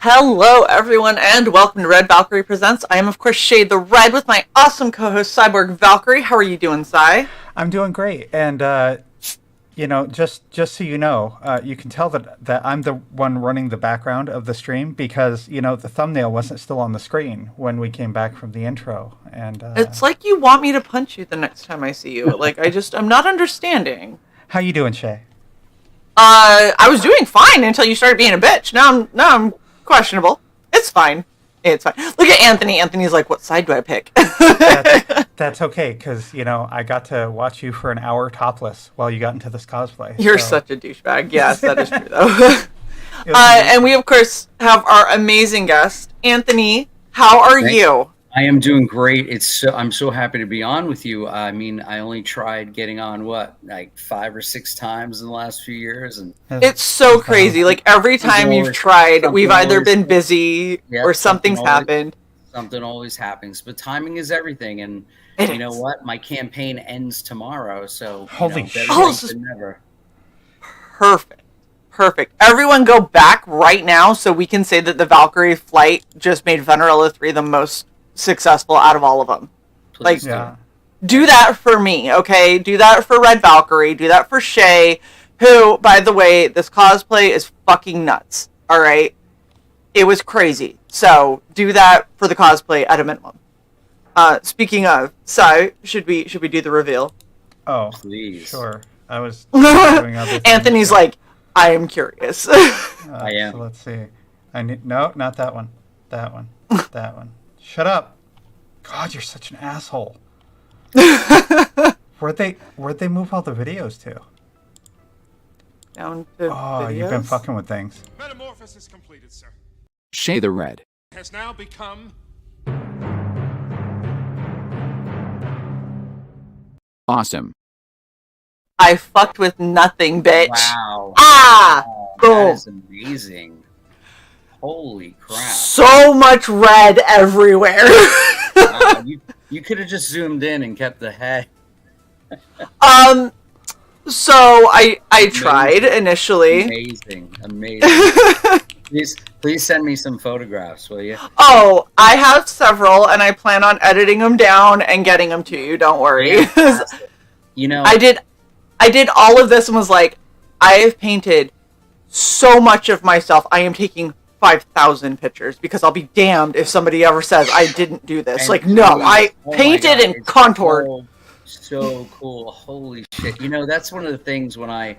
Hello, everyone, and welcome to Red Valkyrie Presents. I am, of course, Shae the Red with my awesome co-host, Cyborg Valkyrie. How are you doing, Sci? I'm doing great, and just so you know, you can tell that I'm the one running the background of the stream because the thumbnail wasn't still on the screen when we came back from the intro, and It's like you want me to punch you the next time I see you. I'm not understanding. how you doing, Shae? I was doing fine until you started being a bitch. Now I'm questionable. It's fine. It's fine. Look at Anthony. Anthony's like, what side do I pick? That's okay, because I got to watch you for an hour topless while you got into this cosplay. You're so. such a douchebag. Yes, that is true, though. And we, of course, have our amazing guest, Anthony. How are you? I am doing great. I'm so happy to be on with you. I mean, I only tried getting on like 5 or 6 times in the last few years, and it's so crazy. Like every time you've tried, we've either been busy or something's happened. Something always happens, but timing is everything. And you know what? My campaign ends tomorrow, so holy shit! Never. Perfect. Everyone go back right now so we can say that the Valkyrie flight just made Venerella 3 the most successful out of all of them. Please do that for me, okay? Do that for Red Valkyrie. Do that for Shae, who, by the way, this cosplay is fucking nuts. All right, it was crazy. So do that for the cosplay at a minimum. Speaking of, should we do the reveal? Oh, please. Sure. I was doing other things. Anthony's like, I am curious. I am. So let's see. No, not that one. That one. That one. Shut up. God, you're such an asshole. Where'd they move all the videos to? Down to videos? You've been fucking with things. Metamorphosis completed, sir. Shae the Red Has now become awesome. I fucked with nothing, bitch. Wow. Boom. That is amazing. Holy crap. So much red everywhere. You could have just zoomed in and kept the head. So I tried initially. Amazing. Please send me some photographs, will you? Oh, I have several, and I plan on editing them down and getting them to you. Don't worry. I did all of this and was like, I have painted so much of myself. I am taking 5,000 pictures because I'll be damned if somebody ever says I didn't do this. I painted and contoured. So cool. Holy shit. That's one of the things when I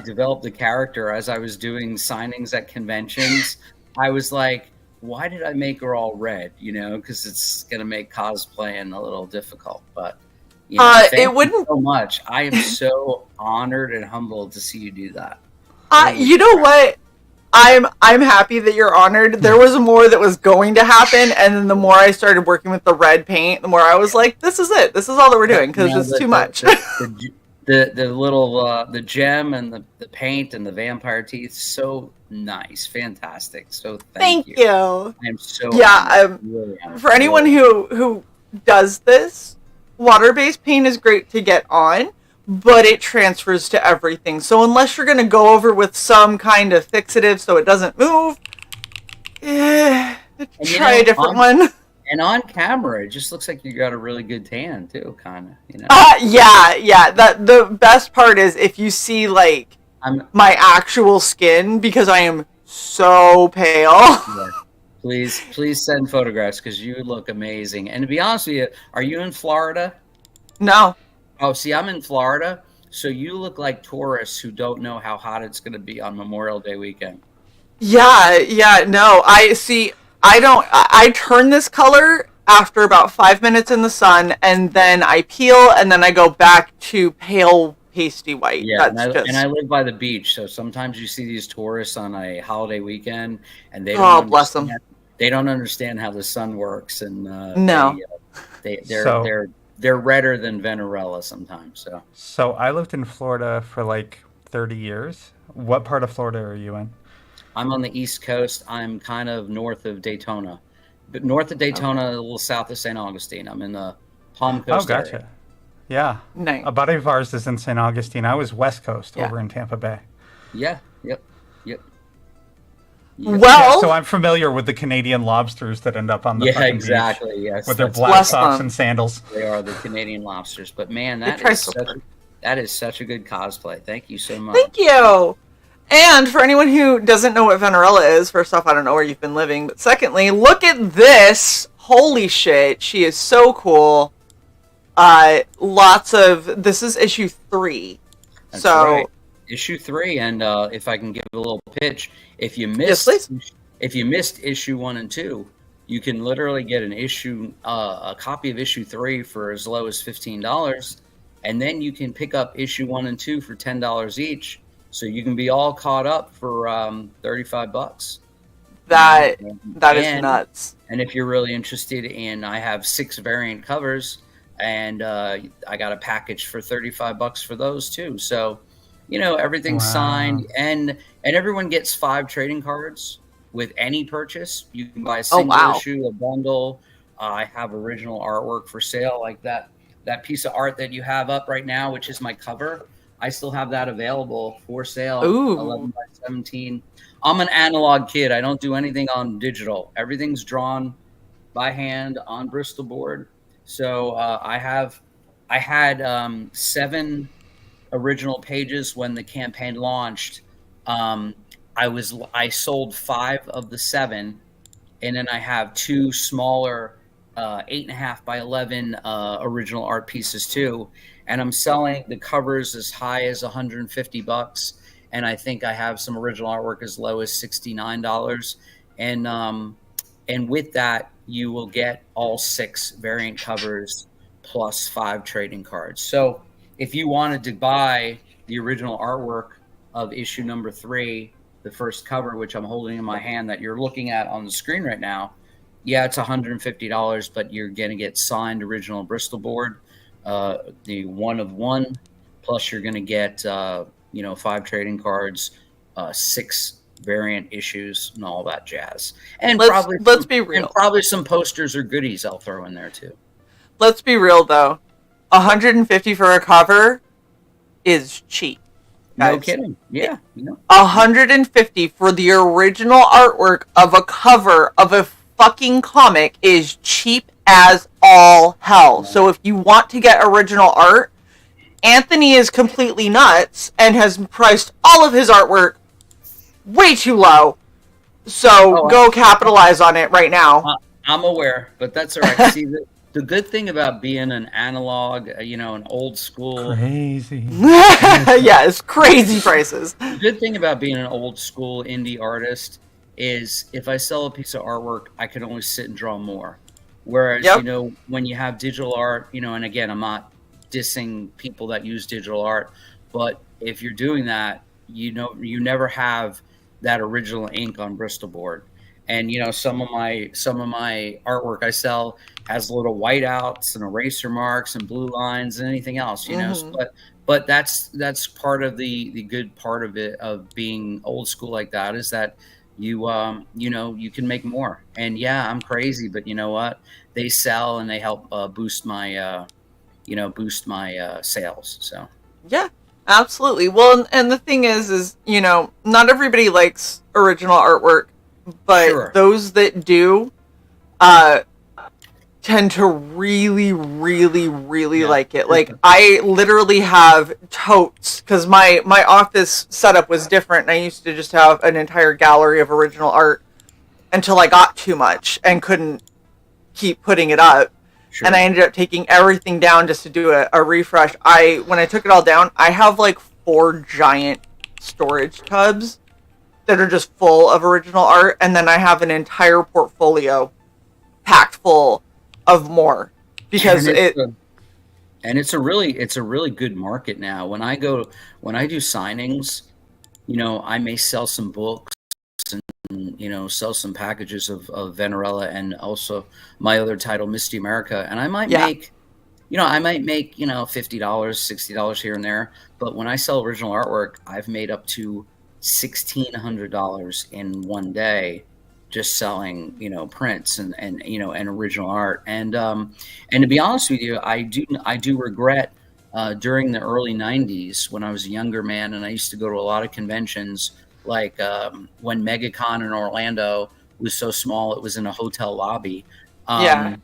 developed the character, as I was doing signings at conventions, I was like, why did I make her all red? Because it's going to make cosplaying a little difficult. But it wouldn't so much. I am so honored and humbled to see you do that. You know what? I'm happy that you're honored. There was more that was going to happen, and then the more I started working with the red paint, the more I was like, "This is it. This is all that we're doing because it's too much." The gem and the paint and the vampire teeth, so nice, fantastic. So thank you. I'm so really for anyone who does this, water-based paint is great to get on, but it transfers to everything. So unless you're going to go over with some kind of fixative so it doesn't move, try a different one. And on camera, it just looks like you got a really good tan too, kind of. Yeah. The best part is if you see my actual skin, because I am so pale. Yeah. Please send photographs because you look amazing. And to be honest with you, are you in Florida? No. Oh, see, I'm in Florida, so you look like tourists who don't know how hot it's going to be on Memorial Day weekend. Yeah, no. I turn this color after about 5 minutes in the sun, and then I peel, and then I go back to pale, pasty white. Yeah, and I live by the beach, so sometimes you see these tourists on a holiday weekend, and they don't bless them. They don't understand how the sun works, and they're redder than Venerella sometimes. So I lived in Florida for like 30 years. What part of Florida are you in? I'm on the East Coast. I'm kind of north of Daytona. But north of Daytona, a little south of St. Augustine. I'm in the Palm Coast gotcha. area. Yeah. Nice. A buddy of ours is in St. Augustine. I was West Coast over in Tampa Bay. Yeah. Yep. Well, so I'm familiar with the Canadian lobsters that end up on the fucking exactly. beach Yes, with their black socks and sandals. They are the Canadian lobsters. But man, that is such a good cosplay. Thank you so much. Thank you. And for anyone who doesn't know what Venerella is, first off, I don't know where you've been living, but secondly, look at this. Holy shit, she is so cool. This is issue 3. That's so right. Issue 3, and if I can give a little pitch, if you missed issue 1 and 2, you can literally get a copy of issue 3 for as low as $15, and then you can pick up issue 1 and 2 for $10 each. So you can be all caught up for $35. That is nuts. And if you're really interested in, I have 6 variant covers, and I got a package for $35 for those too. So, everything's signed, and everyone gets 5 trading cards with any purchase. You can buy a single issue, a bundle. I have original artwork for sale, like that piece of art that you have up right now, which is my cover. I still have that available for sale. Ooh. 11 by 17. I'm an analog kid. I don't do anything on digital. Everything's drawn by hand on Bristol board. So I had 7 original pages when the campaign launched. I sold 5 of the 7, and then I have 2 smaller 8.5 by 11 original art pieces too. And I'm selling the covers as high as $150, and I think I have some original artwork as low as $69. And with that, you will get all 6 variant covers plus 5 trading cards. So if you wanted to buy the original artwork of issue number 3, the first cover, which I'm holding in my hand that you're looking at on the screen right now, yeah, it's $150, but you're going to get signed original Bristol board. The 1 of 1, plus you're going to get 5 trading cards, 6 variant issues, and all that jazz. And let's be real. And probably some posters or goodies I'll throw in there too. Let's be real though, $150 for a cover is cheap. Guys. No kidding. Yeah. $150 for the original artwork of a cover of a fucking comic is cheap as all hell. So if you want to get original art, Anthony is completely nuts and has priced all of his artwork way too low. So go capitalize on it right now. I'm aware, but that's all right. See, the good thing about being an analog, an old school... Crazy. Yes, crazy prices. The good thing about being an old school indie artist is if I sell a piece of artwork, I can only sit and draw more. Whereas, when you have digital art, and again, I'm not dissing people that use digital art, but if you're doing that, you never have that original ink on Bristol board. And some of my artwork I sell has little whiteouts and eraser marks and blue lines and anything else, but that's part of the good part of it, of being old school like that, is that you can make more. And yeah, I'm crazy, but you know what? They sell and they help boost my sales. So yeah, absolutely. Well, and the thing is not everybody likes original artwork, but those that do tend to really, really, really like it. Like I literally have totes, because my office setup was different, and I used to just have an entire gallery of original art until I got too much and couldn't keep putting it up. Sure. And I ended up taking everything down just to do a refresh. When I took it all down, I have like 4 giant storage tubs that are just full of original art, and then I have an entire portfolio packed full of more, because it's a really good market now. When I do signings, I may sell some books and sell some packages of Venerella, and also my other title, Misty America, and I might make $50, $60 here and there. But when I sell original artwork, I've made up to $1,600 in one day just selling prints and original art. And to be honest with you, I do regret during the early 90s, when I was a younger man and I used to go to a lot of conventions, Like when MegaCon in Orlando was so small, it was in a hotel lobby. I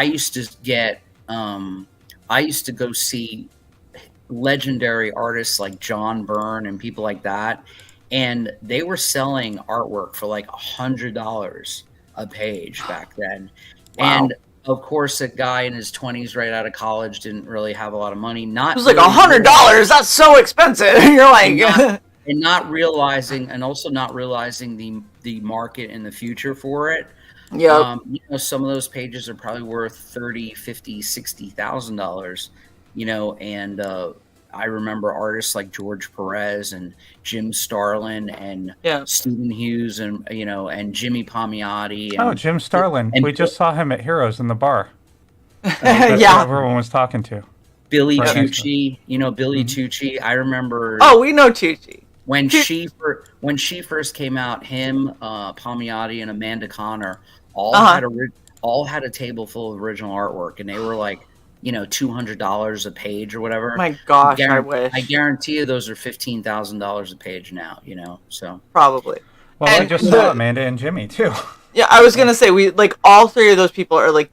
used to get, I used to go see legendary artists like John Byrne and people like that, and they were selling artwork for like $100 a page back then. Wow. And of course, a guy in his 20s, right out of college, didn't really have a lot of money. It was like $100. That's so expensive. You're like, and not realizing, and also not realizing the market in the future for it. Yeah. You know, some of those pages are probably worth $30,000, $50,000, $60,000. You know, and I remember artists like George Perez and Jim Starlin and Stephen Hughes and, you know, and Jimmy Palmiotti. And, Jim Starlin. We just saw him at Heroes in the bar. That's what everyone was talking to. Billy Tucci, you know, Billy Tucci. I remember. Oh, we know Tucci. When she first came out, him, Palmiotti, and Amanda Connor all had a table full of original artwork, and they were like, you know, $200 a page or whatever. My gosh, I wish. I guarantee you those are $15,000 a page now, you know, so. Probably. Well, I just saw Amanda and Jimmy, too. Yeah, I was going to say, we like all three of those people are like,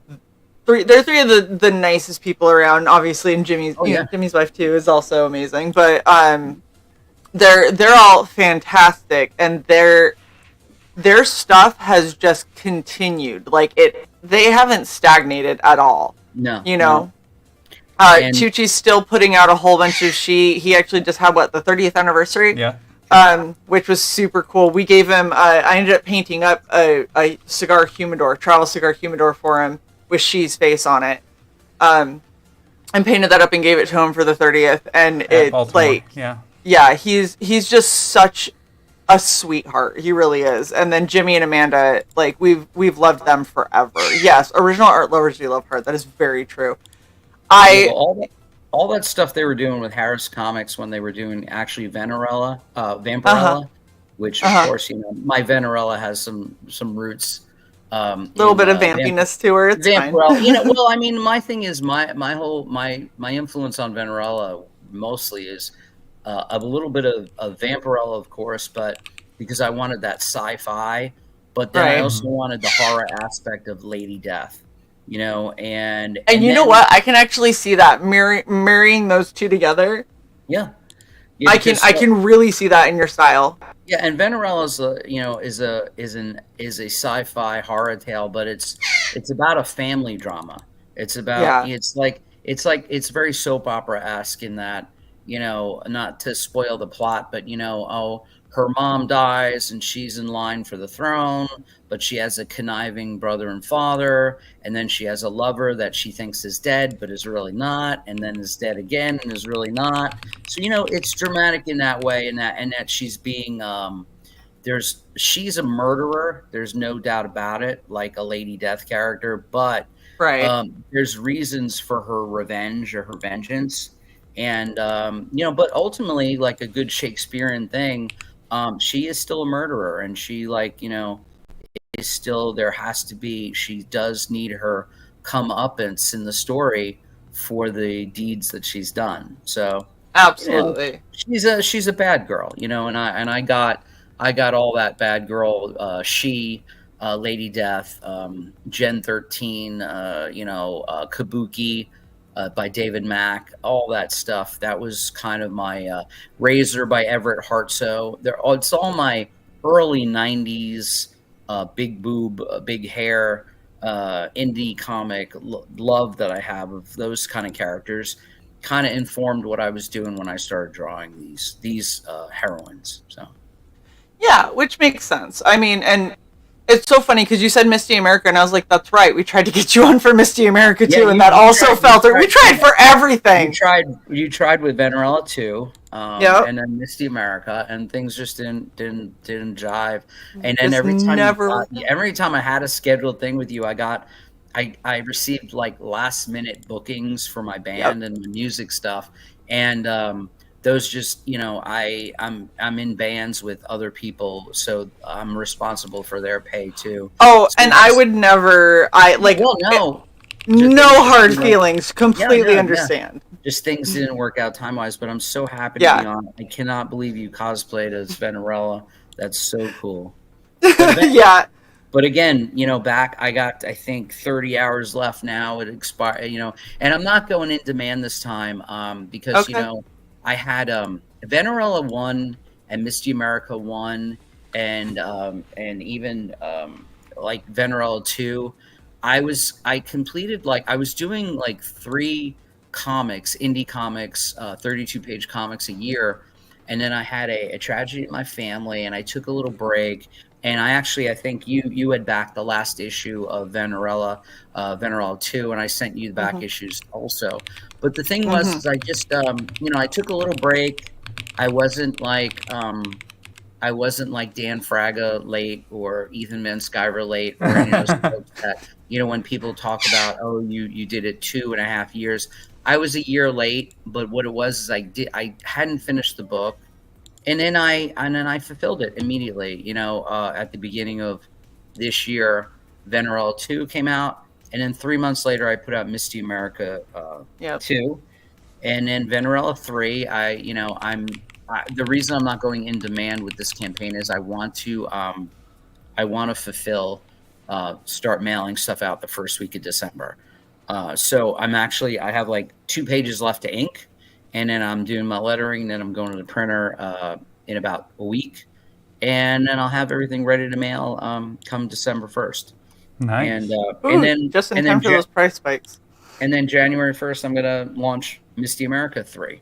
they're three of the nicest people around, obviously, and Jimmy's, Jimmy's wife, too, is also amazing, but they're all fantastic, and their stuff has just continued. Like, they haven't stagnated at all. No. You know? Tucci's still putting out a whole bunch of he actually just had the 30th anniversary? Yeah. Which was super cool. We gave him I ended up painting up a cigar humidor, travel cigar humidor for him with She's face on it. And painted that up and gave it to him for the 30th, and it's like he's just such a sweetheart. He really is. And then Jimmy and Amanda, like we've loved them forever. Yes, original art lovers do love her. That is very true. All that stuff they were doing with Harris Comics when they were doing actually Vampirella, which of course, you know, my Venerella has some roots. Little bit of vampiness to her. It's Vampirella, fine. you know. Well, I mean, my thing is my influence on Venerella mostly is a little bit of Vampirella, of course, but because I wanted that sci-fi, but then I also wanted the horror aspect of Lady Death. You know, and you know what? I can actually see that marrying those two together. Yeah, I can really see that in your style. Yeah, and Venerella is a sci-fi horror tale, but it's about a family drama. It's about it's very soap opera-esque in that, you know, not to spoil the plot, but you know, her mom dies and she's in line for the throne, but she has a conniving brother and father, and then she has a lover that she thinks is dead but is really not, and then is dead again and is really not. So, you know, it's dramatic in that way, and that she's being she's a murderer, there's no doubt about it, like a Lady Death character, but there's reasons for her revenge or her vengeance. And you know, but ultimately, like a good Shakespearean thing, she is still a murderer, and she, like, you know, is still, she does need her comeuppance in the story for the deeds that she's done. So absolutely, you know, she's a bad girl, you know, and I got all that bad girl, Lady Death, Gen 13, you know, Kabuki. By David Mack, all that stuff. That was kind of my Razor by Everett Hartsoe. It's all my early 90s big boob, big hair, indie comic love that I have of those kind of characters. Kind of informed what I was doing when I started drawing these heroines. So, yeah, which makes sense. I mean, and it's so funny because you said Misty America, and I was like, that's right. We tried to get you on for Misty America too, and that also fell through. We tried for everything. You tried with Venerella too, and then Misty America, and things just didn't jive. And then every time I had a scheduled thing with you, I received like last minute bookings for my band and music stuff, and those just, you know, I'm in bands with other people, so I'm responsible for their pay too. Oh, so and I would never, no hard feelings. Completely understand. Yeah. Just things didn't work out time wise, but I'm so happy to be on. I cannot believe you cosplayed as Venerella. That's so cool. Yeah. But again, back I got I think 30 hours left now. It expired, and I'm not going in demand this time because Okay. I had Venerella 1 and Misty America 1 and even like Venerella 2. I completed I was doing like 3 comics, indie comics, 32-page comics a year, and then I had a tragedy in my family, and I took a little break. And I think you had backed the last issue of Venerella 2, and I sent you the back issues also. But the thing was, is I just I took a little break. I wasn't like Dan Fraga late or Ethan Van Sciver late or any of those folks that when people talk about, oh, you did it 2.5 years. I was a year late, but what it was is I hadn't finished the book. And then I fulfilled it immediately. At the beginning of this year, Venerella 2 came out, and then 3 months later, I put out Misty America 2, and then Venerella 3. The reason I'm not going in demand with this campaign is I want to fulfill, start mailing stuff out the first week of December. So I have like 2 pages left to ink. And then I'm doing my lettering. Then I'm going to the printer in about a week, and then I'll have everything ready to mail come December 1st. Nice. And then just in time for those price spikes. And then January 1st, I'm gonna launch Misty America 3.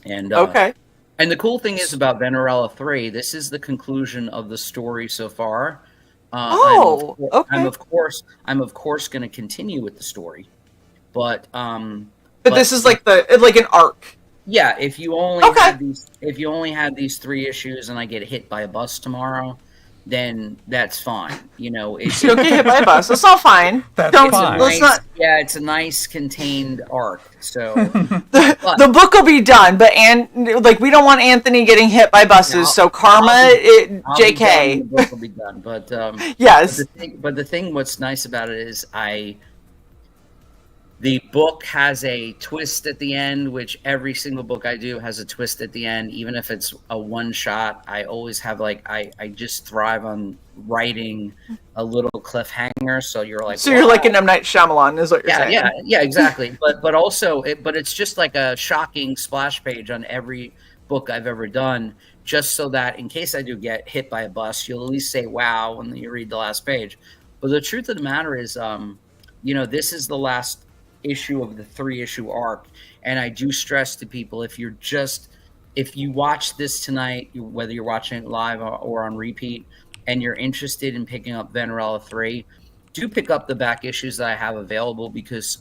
And okay. And the cool thing is about Venerella 3, this is the conclusion of the story so far. Okay. I'm of course going to continue with the story, but this is like an arc. Yeah, if you only had these 3 issues and I get hit by a bus tomorrow, then that's fine. You don't get hit by a bus. That's all fine. That's fine. Yeah, it's a nice contained arc. So the book will be done, but we don't want Anthony getting hit by buses. So karma, JK. The book will be done, but yes. But the thing, what's nice about it is the book has a twist at the end, which every single book I do has a twist at the end, even if it's a one shot. I always have I just thrive on writing a little cliffhanger. So you're like, so you're like an M. Night Shyamalan, is what you're saying? Yeah, exactly. but also, it's just like a shocking splash page on every book I've ever done, just so that in case I do get hit by a bus, you'll at least say wow when you read the last page. But the truth of the matter is, this is the last issue of the 3-issue arc, and I do stress to people, if you watch this tonight, whether you're watching it live or on repeat, and you're interested in picking up Venerella 3, do pick up the back issues that I have available, because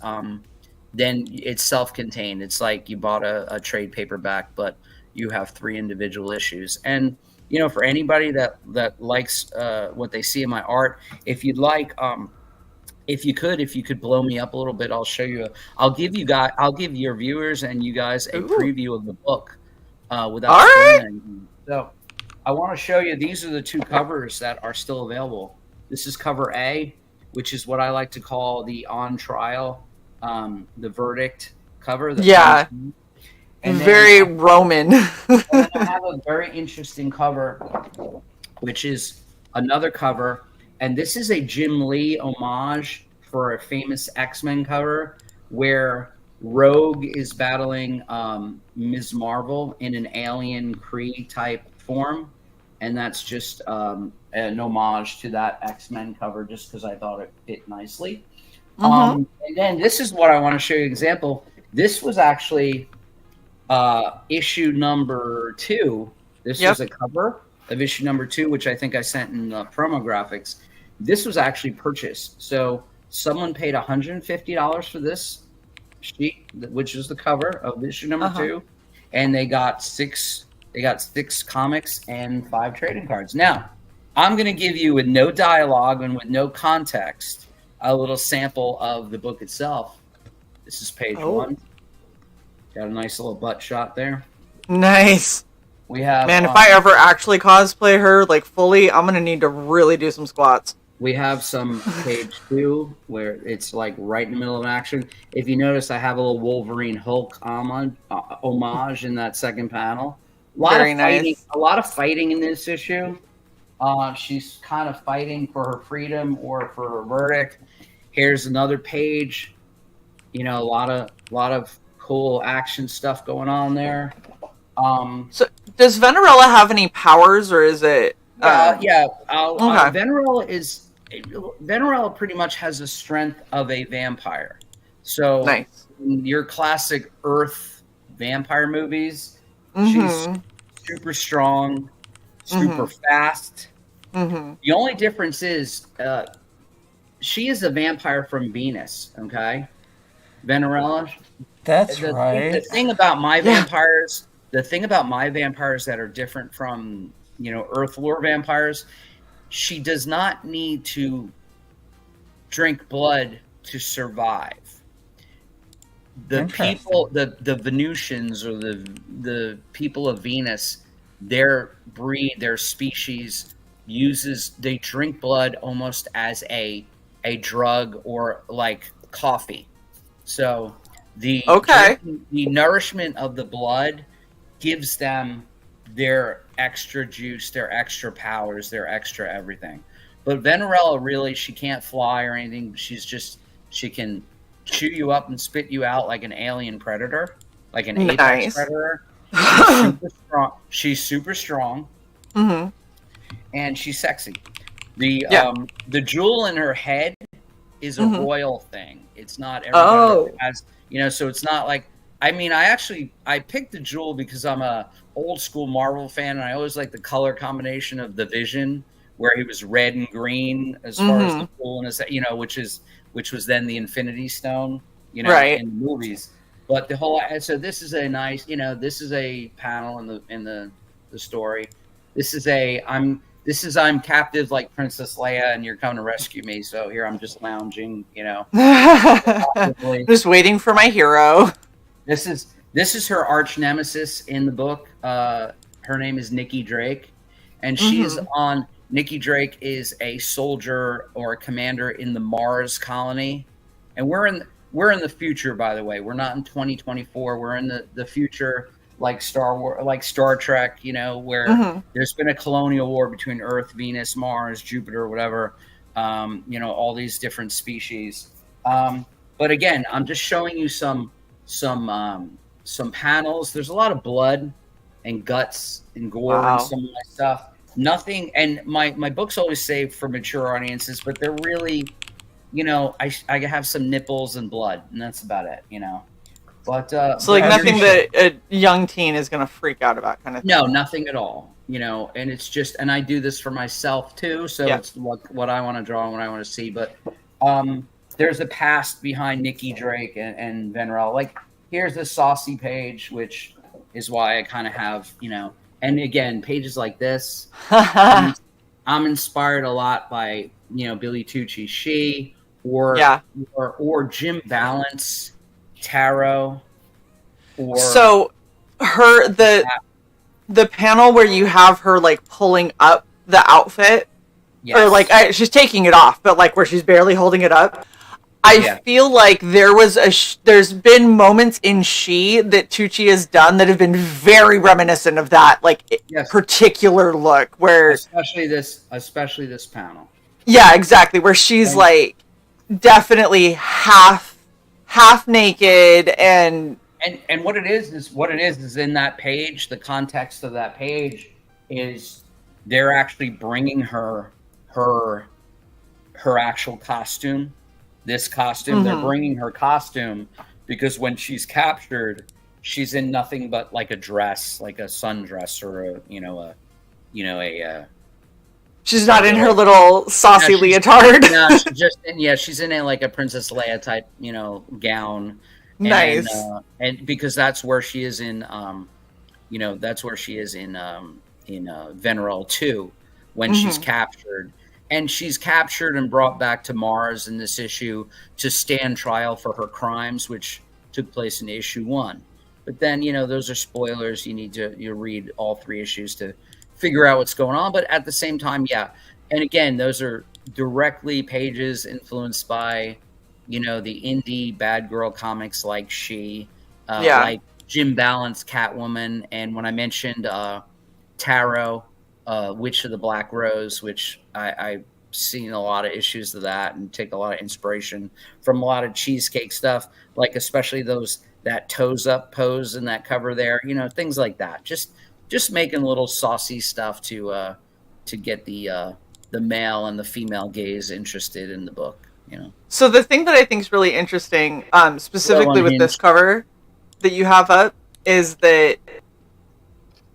then it's self-contained. It's like you bought a trade paperback, but you have 3 individual issues. And for anybody that likes what they see in my art, if you'd like, if you could blow me up a little bit, I'll show you. I'll give your viewers and you guys a preview of the book without saying anything. So I want to show you. These are the 2 covers that are still available. This is cover A, which is what I like to call the on trial, the verdict cover. And very Roman. And then I have a very interesting cover, which is another cover. And this is a Jim Lee homage for a famous X-Men cover where Rogue is battling Ms. Marvel in an alien Kree type form. And that's just an homage to that X-Men cover, just because I thought it fit nicely. And then this is what I want to show you an example. This was actually issue number 2. This was a cover of issue number 2, which I think I sent in promo graphics. This was actually purchased. So someone paid $150 for this sheet, which is the cover of issue number 2, and they got 6 comics and 5 trading cards. Now, I'm going to give you, with no dialogue and with no context, a little sample of the book itself. This is page 1. Got a nice little butt shot there. Nice. We have, man, if I ever actually cosplay her fully, I'm gonna need to really do some squats. We have some page 2 where it's right in the middle of action. If you notice, I have a little Wolverine Hulk homage in that second panel. Very nice. A lot of fighting in this issue. She's kind of fighting for her freedom or for her verdict. Here's another page. You know, a lot of cool action stuff going on there. So does Venerella have any powers, or is it? Okay. Venerella pretty much has the strength of a vampire. So nice. In your classic Earth vampire movies, she's super strong, super fast. The only difference is she is a vampire from Venus. Okay, Venerella. That's right. The thing about my vampires. The thing about my vampires that are different from, Earth lore vampires, she does not need to drink blood to survive. The people, the Venusians or the people of Venus, their breed, their species they drink blood almost as a drug or like coffee. So the nourishment of the blood gives them their extra juice, their extra powers, their extra everything. But Venerella, really, she can't fly or anything. She can chew you up and spit you out like an alien predator, like an apex predator. She's super strong. And she's sexy. The jewel in her head is a royal thing. It's not everybody has, so it's not like, I picked the jewel because I'm a old school Marvel fan, and I always like the color combination of the Vision, where he was red and green as far as the jewel, and which was then the Infinity Stone, in the movies. But so this is a nice, this is a panel in the story. This is I'm captive like Princess Leia, and you're coming to rescue me. So here I'm just lounging, just waiting for my hero. This is her arch nemesis in the book. Her name is Nikki Drake, and she's on. Nikki Drake is a soldier or a commander in the Mars colony, and we're in the future. By the way, we're not in 2024. We're in the future, like Star Trek. Where there's been a colonial war between Earth, Venus, Mars, Jupiter, whatever. All these different species. But again, I'm just showing you some panels. There's a lot of blood and guts and gore and some of my stuff. Nothing, and my books always say for mature audiences, but they're really, I have some nipples and blood, and that's about it, But so like nothing that a young teen is gonna freak out about, kind of thing. No, nothing at all, And it's just, and I do this for myself too, so it's what I want to draw and what I want to see. But there's a past behind Nikki Drake and Venerella. Like, here's the saucy page, which is why I kind of have, and again, pages like this. I'm inspired a lot by, Billy Tucci's Shae or Jim Balance, Tarot. So the panel where you have her like pulling up the outfit, or like she's taking it off, but like where she's barely holding it up. I feel like there's been moments in Shae that Tucci has done that have been very reminiscent of that, like particular look, where especially this panel. Yeah, exactly, where she's like definitely half naked, and what it is in that page. The context of that page is they're actually bringing her actual costume. This costume, they're bringing her costume because when she's captured, she's in nothing but like a dress, like a sundress, or she's not in her little saucy leotard. No, she's in like a Princess Leia type, gown. Nice. And because that's where she is in, that's where she is in Venerella 2 when she's captured. And she's captured and brought back to Mars in this issue to stand trial for her crimes, which took place in issue 1. But then, those are spoilers. You need to read all 3 issues to figure out what's going on. But at the same time, And again, those are directly pages influenced by, the indie bad girl comics like Shae, Jim Balance Catwoman, and when I mentioned Tarot, Witch of the Black Rose, which I've seen a lot of issues of that and take a lot of inspiration from a lot of Cheesecake stuff, like especially that toes up pose in that cover there, things like that. Just making little saucy stuff to get the male and the female gaze interested in the book. So the thing that I think is really interesting, specifically with this cover that you have up, is that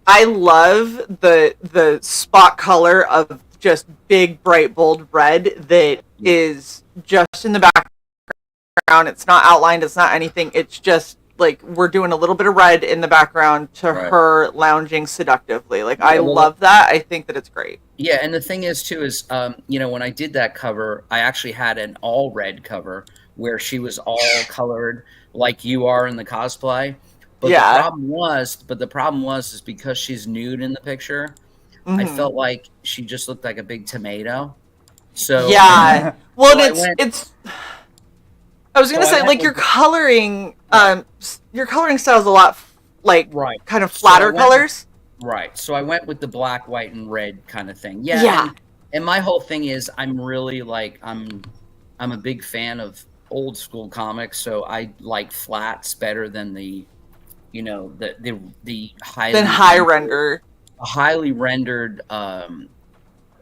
I love the spot color of just big, bright, bold red that is just in the background. It's not outlined. It's not anything. It's just like we're doing a little bit of red in the background to her lounging seductively. Like, I love that. I think that it's great. Yeah, and the thing is, too, is, when I did that cover, I actually had an all-red cover where she was all colored like you are in the cosplay. But the problem was because she's nude in the picture, I felt like she just looked like a big tomato. So yeah, well, I was gonna say, like, your coloring style is a lot like kind of flatter colors. Right. So I went with the black, white, and red kind of thing. Yeah. And my whole thing is, I'm really like I'm a big fan of old school comics, so I like flats better than the highly rendered,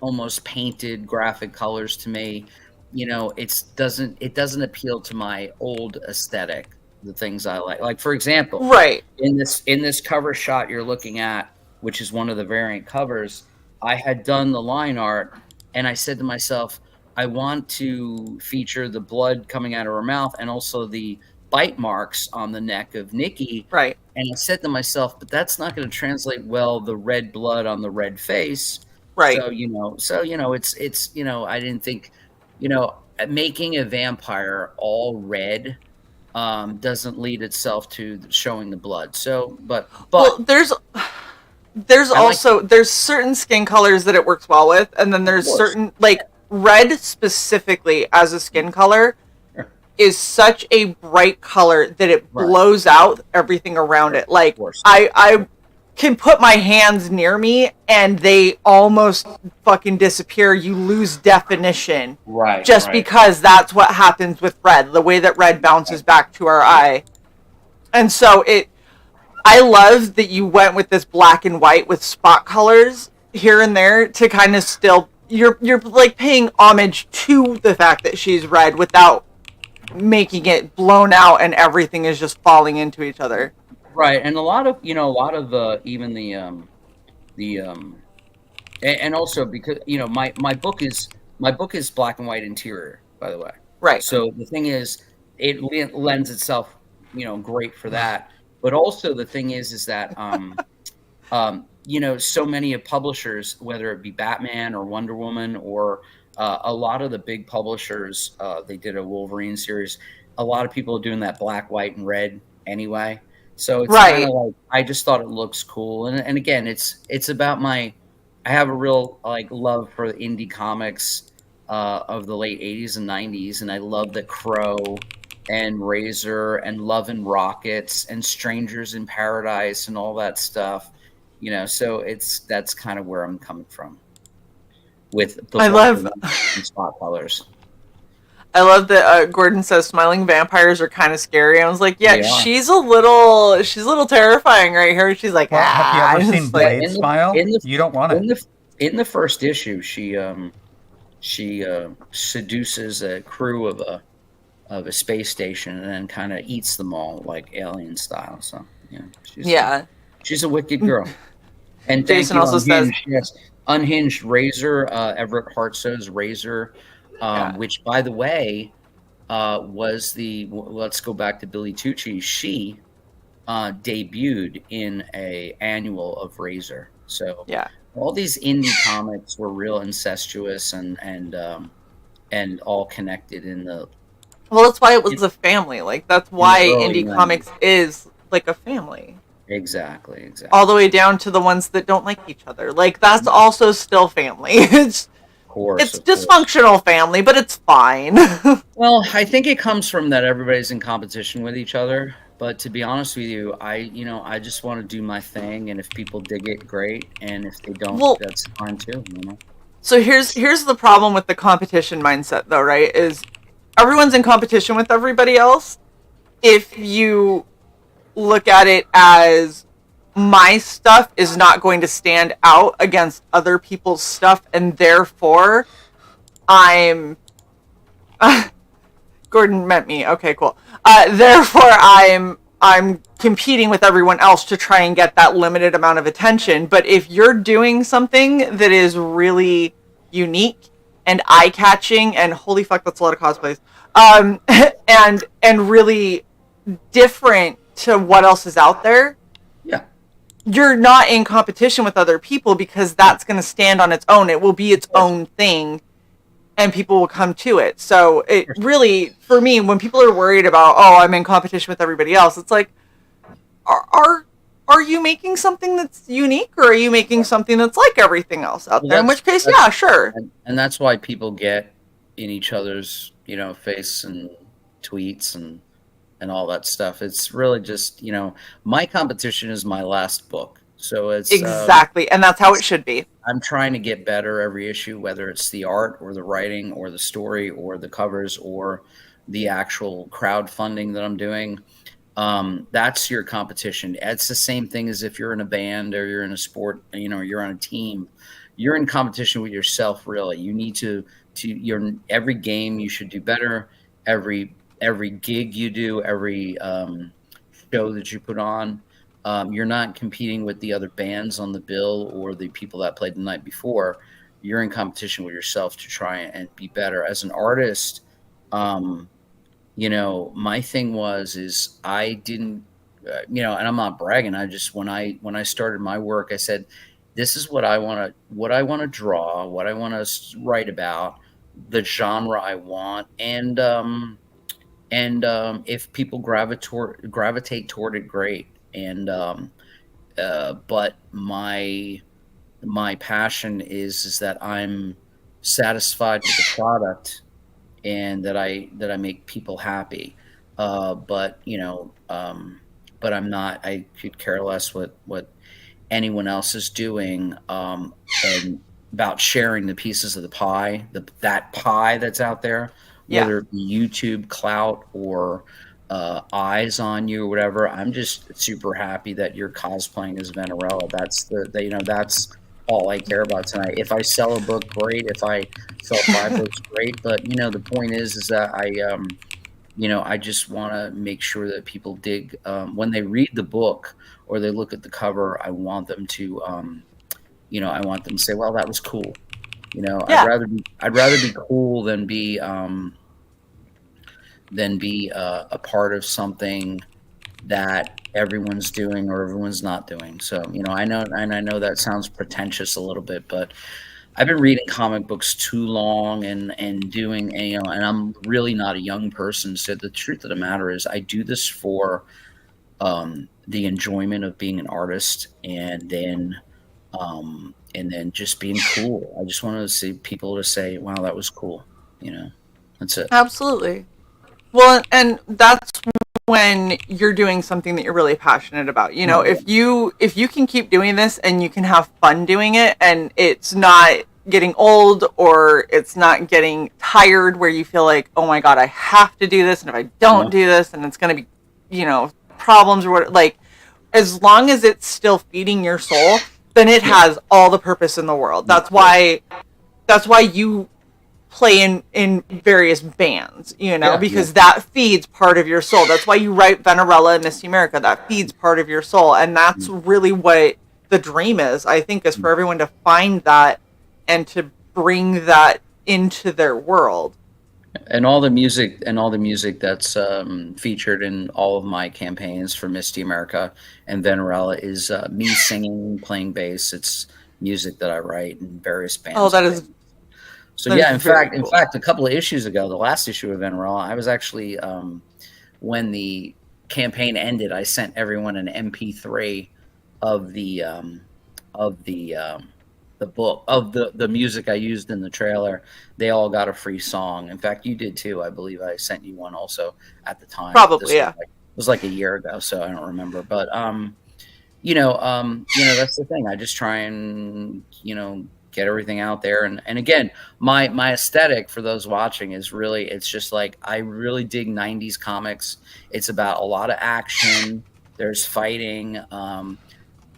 almost painted graphic colors to me. It doesn't appeal to my old aesthetic. The things I like. Like, for example, in this cover shot you're looking at, which is one of the variant covers, I had done the line art, and I said to myself, I want to feature the blood coming out of her mouth and also the bite marks on the neck of Nikki. Right. And I said to myself, but that's not going to translate well, the red blood on the red face. Right. So, it's I didn't think, making a vampire all red doesn't lead itself to showing the blood. So, but well, there's also there's certain skin colors that it works well with, and then there's certain, like, red specifically as a skin color is such a bright color that it blows out everything around it. Like, I can put my hands near me and they almost fucking disappear. You lose definition. Because that's what happens with red, the way that red bounces back to our eye. And so I love that you went with this black and white with spot colors here and there to kind of still, you're like paying homage to the fact that she's red without making it blown out and everything is just falling into each other. Right, and a lot of even and also because my book is black and white interior, by the way. Right. So the thing is, it lends itself great for that. But also the thing is that so many of publishers, whether it be Batman or Wonder Woman or a lot of the big publishers, they did a Wolverine series. A lot of people are doing that black, white, and red anyway. So it's kind of like, I just thought it looks cool. And again, it's about I have a real love for indie comics of the late 80s and 90s. And I love the Crow and Razor and Love and Rockets and Strangers in Paradise and all that stuff. So that's kind of where I'm coming from with the spot colors. I love that Gordon says smiling vampires are kind of scary. I was like, yeah, she's a little terrifying right here. She's like, have you ever seen Blade smile? You don't want it. In the first issue, she seduces a crew of a space station and then kind of eats them all like alien style. So she's a wicked girl. And Jason also says, Unhinged Razor, Everett Hartso's Razor. Which, by the way, was let's go back to Billy Tucci. She debuted in a annual of Razor. So all these indie comics were real incestuous and all connected in the. Well, that's why it was a family. Like, that's why indie comics is like a family. Exactly. All the way down to the ones that don't like each other. Like, that's also still family. It's dysfunctional family, but it's fine. Well, I think it comes from that everybody's in competition with each other. But to be honest with you, I just want to do my thing, and if people dig it, great, and if they don't, that's fine too. So here's the problem with the competition mindset, though, right? Is everyone's in competition with everybody else. If you look at it as my stuff is not going to stand out against other people's stuff, and therefore I'm Gordon meant me. Okay, cool. Therefore, I'm competing with everyone else to try and get that limited amount of attention. But if you're doing something that is really unique and eye-catching, and holy fuck, that's a lot of cosplays, and really different to what else is out there, yeah, you're not in competition with other people, because that's going to stand on its own. It will be its own thing. And people will come to it. So it really, for me, when people are worried about, oh, I'm in competition with everybody else, it's like, are you making something that's unique, or are you making something that's like everything else out there? In which case, yeah, sure. And that's why people get in each other's, face and tweets and all that stuff. It's really just, my competition is my last book. So it's exactly, and that's how it should be. I'm trying to get better every issue, whether it's the art or the writing or the story or the covers or the actual crowdfunding that I'm doing. That's your competition. It's the same thing as if you're in a band or you're in a sport, you're on a team. You're in competition with yourself, really. You need to every game you should do better. Every gig you do, every show that you put on. You're not competing with the other bands on the bill or the people that played the night before. You're in competition with yourself to try and be better. As an artist, my thing is I didn't, and I'm not bragging. I just, when I started my work, I said, this is what I want to draw, what I want to write about, the genre I want. And if people gravitate toward it, great. And but my passion is that I'm satisfied with the product and that I make people happy. But I'm not. I could care less what anyone else is doing, and about sharing the pieces of the pie, that pie that's out there, whether it be YouTube clout or eyes on you or whatever. I'm just super happy that you're cosplaying as Venerella. That's that's all I care about tonight. If I sell a book, great. If I sell 5 books, great. But the point is that I just want to make sure that people dig when they read the book or they look at the cover. I want them to I want them to say, well, that was cool. I'd rather be cool than be a part of something that everyone's doing or everyone's not doing. So, I know that sounds pretentious a little bit, but I've been reading comic books too long and doing, and I'm really not a young person. So the truth of the matter is I do this for the enjoyment of being an artist, and then just being cool. I just want to see people to say, wow, that was cool. That's it. Absolutely. Well, and that's when you're doing something that you're really passionate about. If you can keep doing this and you can have fun doing it, and it's not getting old or it's not getting tired where you feel like, oh my God, I have to do this, and if I don't do this, and it's going to be, problems or what, like, as long as it's still feeding your soul, then it has all the purpose in the world. That's why you play in various bands, because that feeds part of your soul. That's why you write Venerella and Misty America. That feeds part of your soul. And that's really what the dream is, I think, is for everyone to find that and to bring that into their world. And all the music that's featured in all of my campaigns for Misty America and Venerella is me singing, playing bass. It's music that I write in various bands. Oh, that is. So yeah, in fact, a couple of issues ago, the last issue of Venerella, I was actually when the campaign ended, I sent everyone an MP3 of the book, of the music I used in the trailer. They all got a free song. In fact, you did too. I believe I sent you one also at the time. Probably, yeah. was like a year ago, so I don't remember. But that's the thing. I just try and get everything out there. And again, my aesthetic for those watching is really, it's just like, I really dig 90s comics. It's about a lot of action. There's fighting.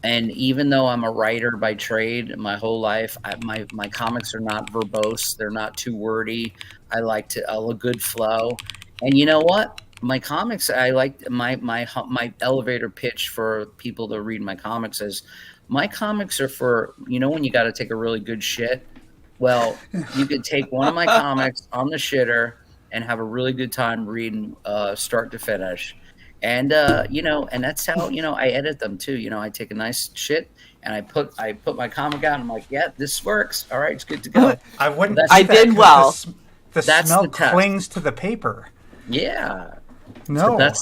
And even though I'm a writer by trade my whole life, my comics are not verbose. They're not too wordy. I like a good flow. And you know what? My comics, I like my elevator pitch for people to read my comics is, my comics are for, when you got to take a really good shit. Well, you could take one of my comics on the shitter and have a really good time reading start to finish. And and that's how I edit them too. I take a nice shit and I put my comic out and I'm like, yeah, this works. All right, it's good to go. I wouldn't. I did well. The smell clings to the paper. Yeah. No. So that's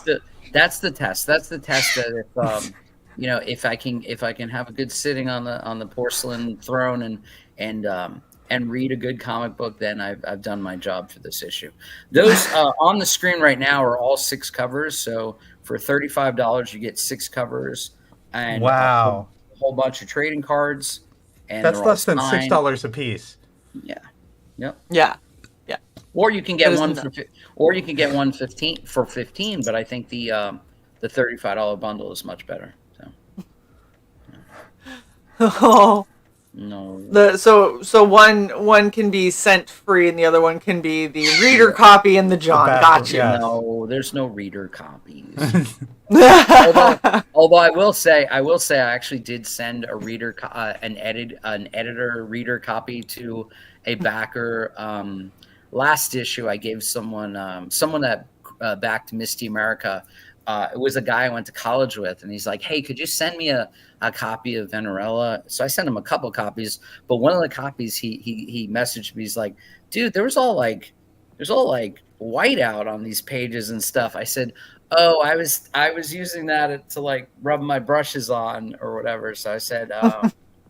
the test. That's the test that if if I can have a good sitting on the porcelain throne and read a good comic book, then I've done my job for this issue. Those on the screen right now are all 6 covers. So for $35, you get 6 covers and wow, a whole bunch of trading cards. And that's less than $6 a piece. Yeah. Yep. Yeah. Or you can get one for 15. But I think the $35 bundle is much better. So. Oh. No. So one can be sent free and the other one can be the reader copy and the John. Gotcha. Yeah. No, there's no reader copies. although I will say I actually did send a reader an editor reader copy to a backer. Last issue I gave someone that backed Misty America. It was a guy I went to college with, and he's like, "Hey, could you send me a copy of Venerella?" So I sent him a couple copies, but one of the copies he messaged me. He's like, "Dude, there's all like whiteout on these pages and stuff." I said, "Oh, I was using that to like rub my brushes on or whatever." So I said,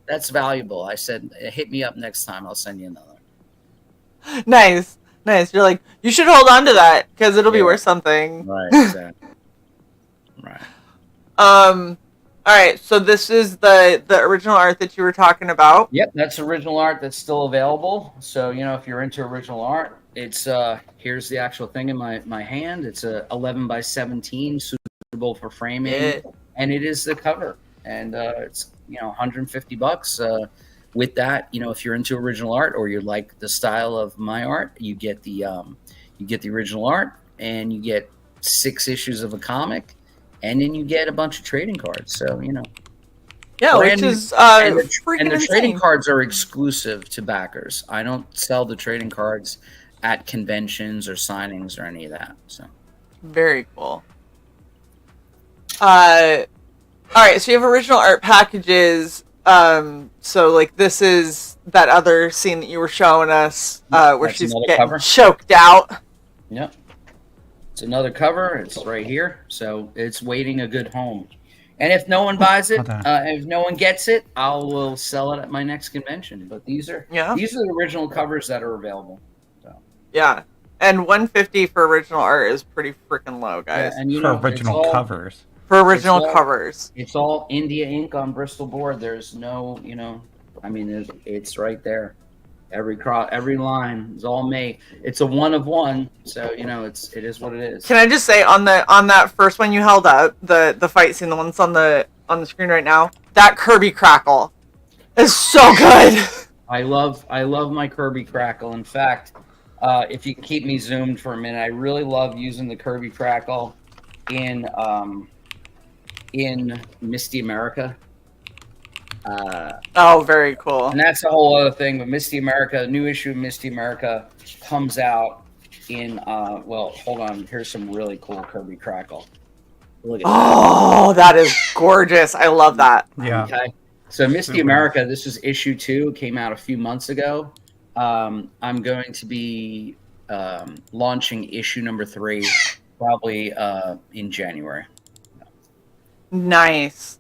"That's valuable." I said, "Hit me up next time. I'll send you another." Nice. You're like, you should hold on to that because it'll be worth something. Right. Exactly. Right. All right. So this is the original art that you were talking about. Yep, that's original art that's still available. So if you're into original art, it's here's the actual thing in my hand. It's a 11x17, suitable for framing, and it is the cover, and it's $150. With that, if you're into original art or you like the style of my art, you get the original art, and you get 6 issues of a comic, and then you get a bunch of trading cards. So yeah, which is and the insane. trading cards are exclusive to backers. I don't sell the trading cards at conventions or signings or any of that. So very cool. All right, so you have original art packages. So like this is that other scene that you were showing us, where she's getting choked out. Yep. It's another cover. It's right here. So it's waiting a good home. And if no one buys it, if no one gets it, I will sell it at my next convention. But these are the original covers that are available. So. Yeah. And $150 for original art is pretty freaking low, guys. Yeah, and for original covers. For original covers. It's all India ink on Bristol board. There's no, it's right there. Every line is all made. It's a one of one, so it is what it is. Can I just say on that first one you held up, the fight scene, the one that's on the screen right now, that Kirby crackle is so good. I love my Kirby crackle. In fact, if you can keep me zoomed for a minute, I really love using the Kirby crackle in Misty America. Very cool. And that's a whole other thing. But Misty America, a new issue of Misty America comes out in hold on. Here's some really cool Kirby crackle. Look at that is gorgeous. I love that. Yeah. Okay. So Misty America, this is issue 2. It came out a few months ago. I'm going to be launching issue number 3 probably in January. Nice.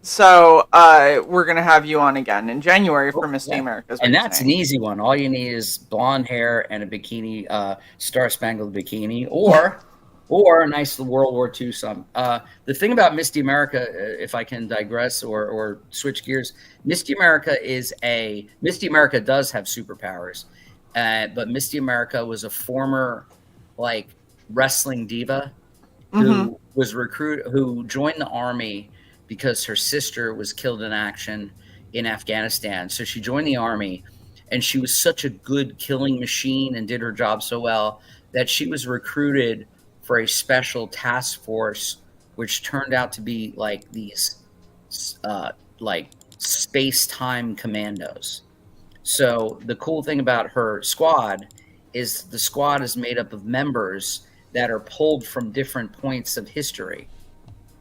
So we're gonna have you on again in January for Misty America. And that's an easy one. All you need is blonde hair and a bikini, star-spangled bikini, or Or a nice World War II some. The thing about Misty America, if I can digress or switch gears, Misty America does have superpowers, but Misty America was a former like wrestling diva who was who joined the army because her sister was killed in action in Afghanistan. So she joined the army, and she was such a good killing machine and did her job so well that she was recruited for a special task force, which turned out to be like these like space-time commandos. So the cool thing about her squad is the squad is made up of members that are pulled from different points of history.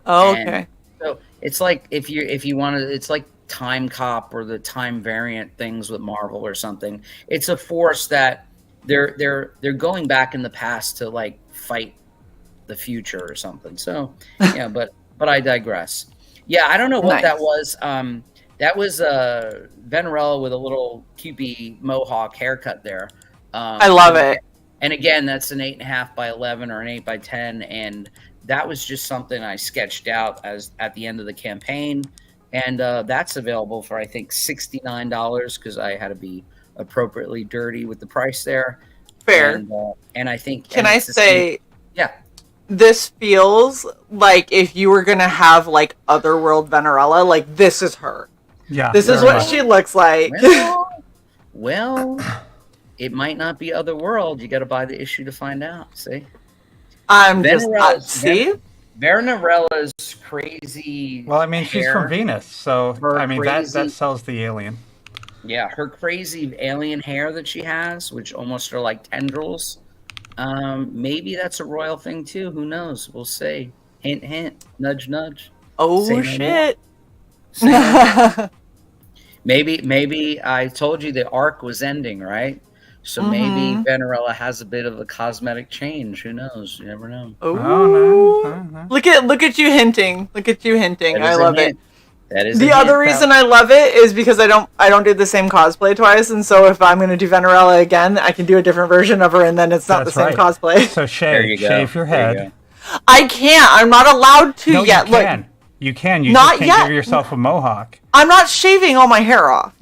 Oh, okay. And so it's like if you want to, it's like Time Cop or the time variant things with Marvel or something. It's a force that they're going back in the past to like fight the future or something. So yeah, but I digress. Yeah, I don't know what that was. That was Venerella with a little QB mohawk haircut there. I love it. And again, that's an 8.5 by 11 or an 8 by 10, and that was just something I sketched out as at the end of the campaign, and that's available for I think $69 because I had to be appropriately dirty with the price there. Fair. And I think. Can I say? Yeah. This feels like if you were gonna have like Otherworld Venerella, like this is her. Yeah. This is what she looks like. Well, it might not be Otherworld. You got to buy the issue to find out. See. I'm just see. Venerella's crazy. Well, I mean, she's from Venus, so I mean that sells the alien. Yeah, her crazy alien hair that she has, which almost are like tendrils. Maybe that's a royal thing too. Who knows? We'll see. Hint, hint. Nudge, nudge. Oh shit! Maybe I told you the arc was ending, right? So maybe Venerella has a bit of a cosmetic change. Who knows? You never know. Oh, look at you hinting. Look at you hinting. I love it. That is the other reason I love it is because I don't do the same cosplay twice, and so if I'm gonna do Venerella again, I can do a different version of her, and then it's not the same cosplay. So Shae, shave your head. I can't. I'm not allowed to yet. You can. You can. You not just can't give yourself a mohawk. I'm not shaving all my hair off.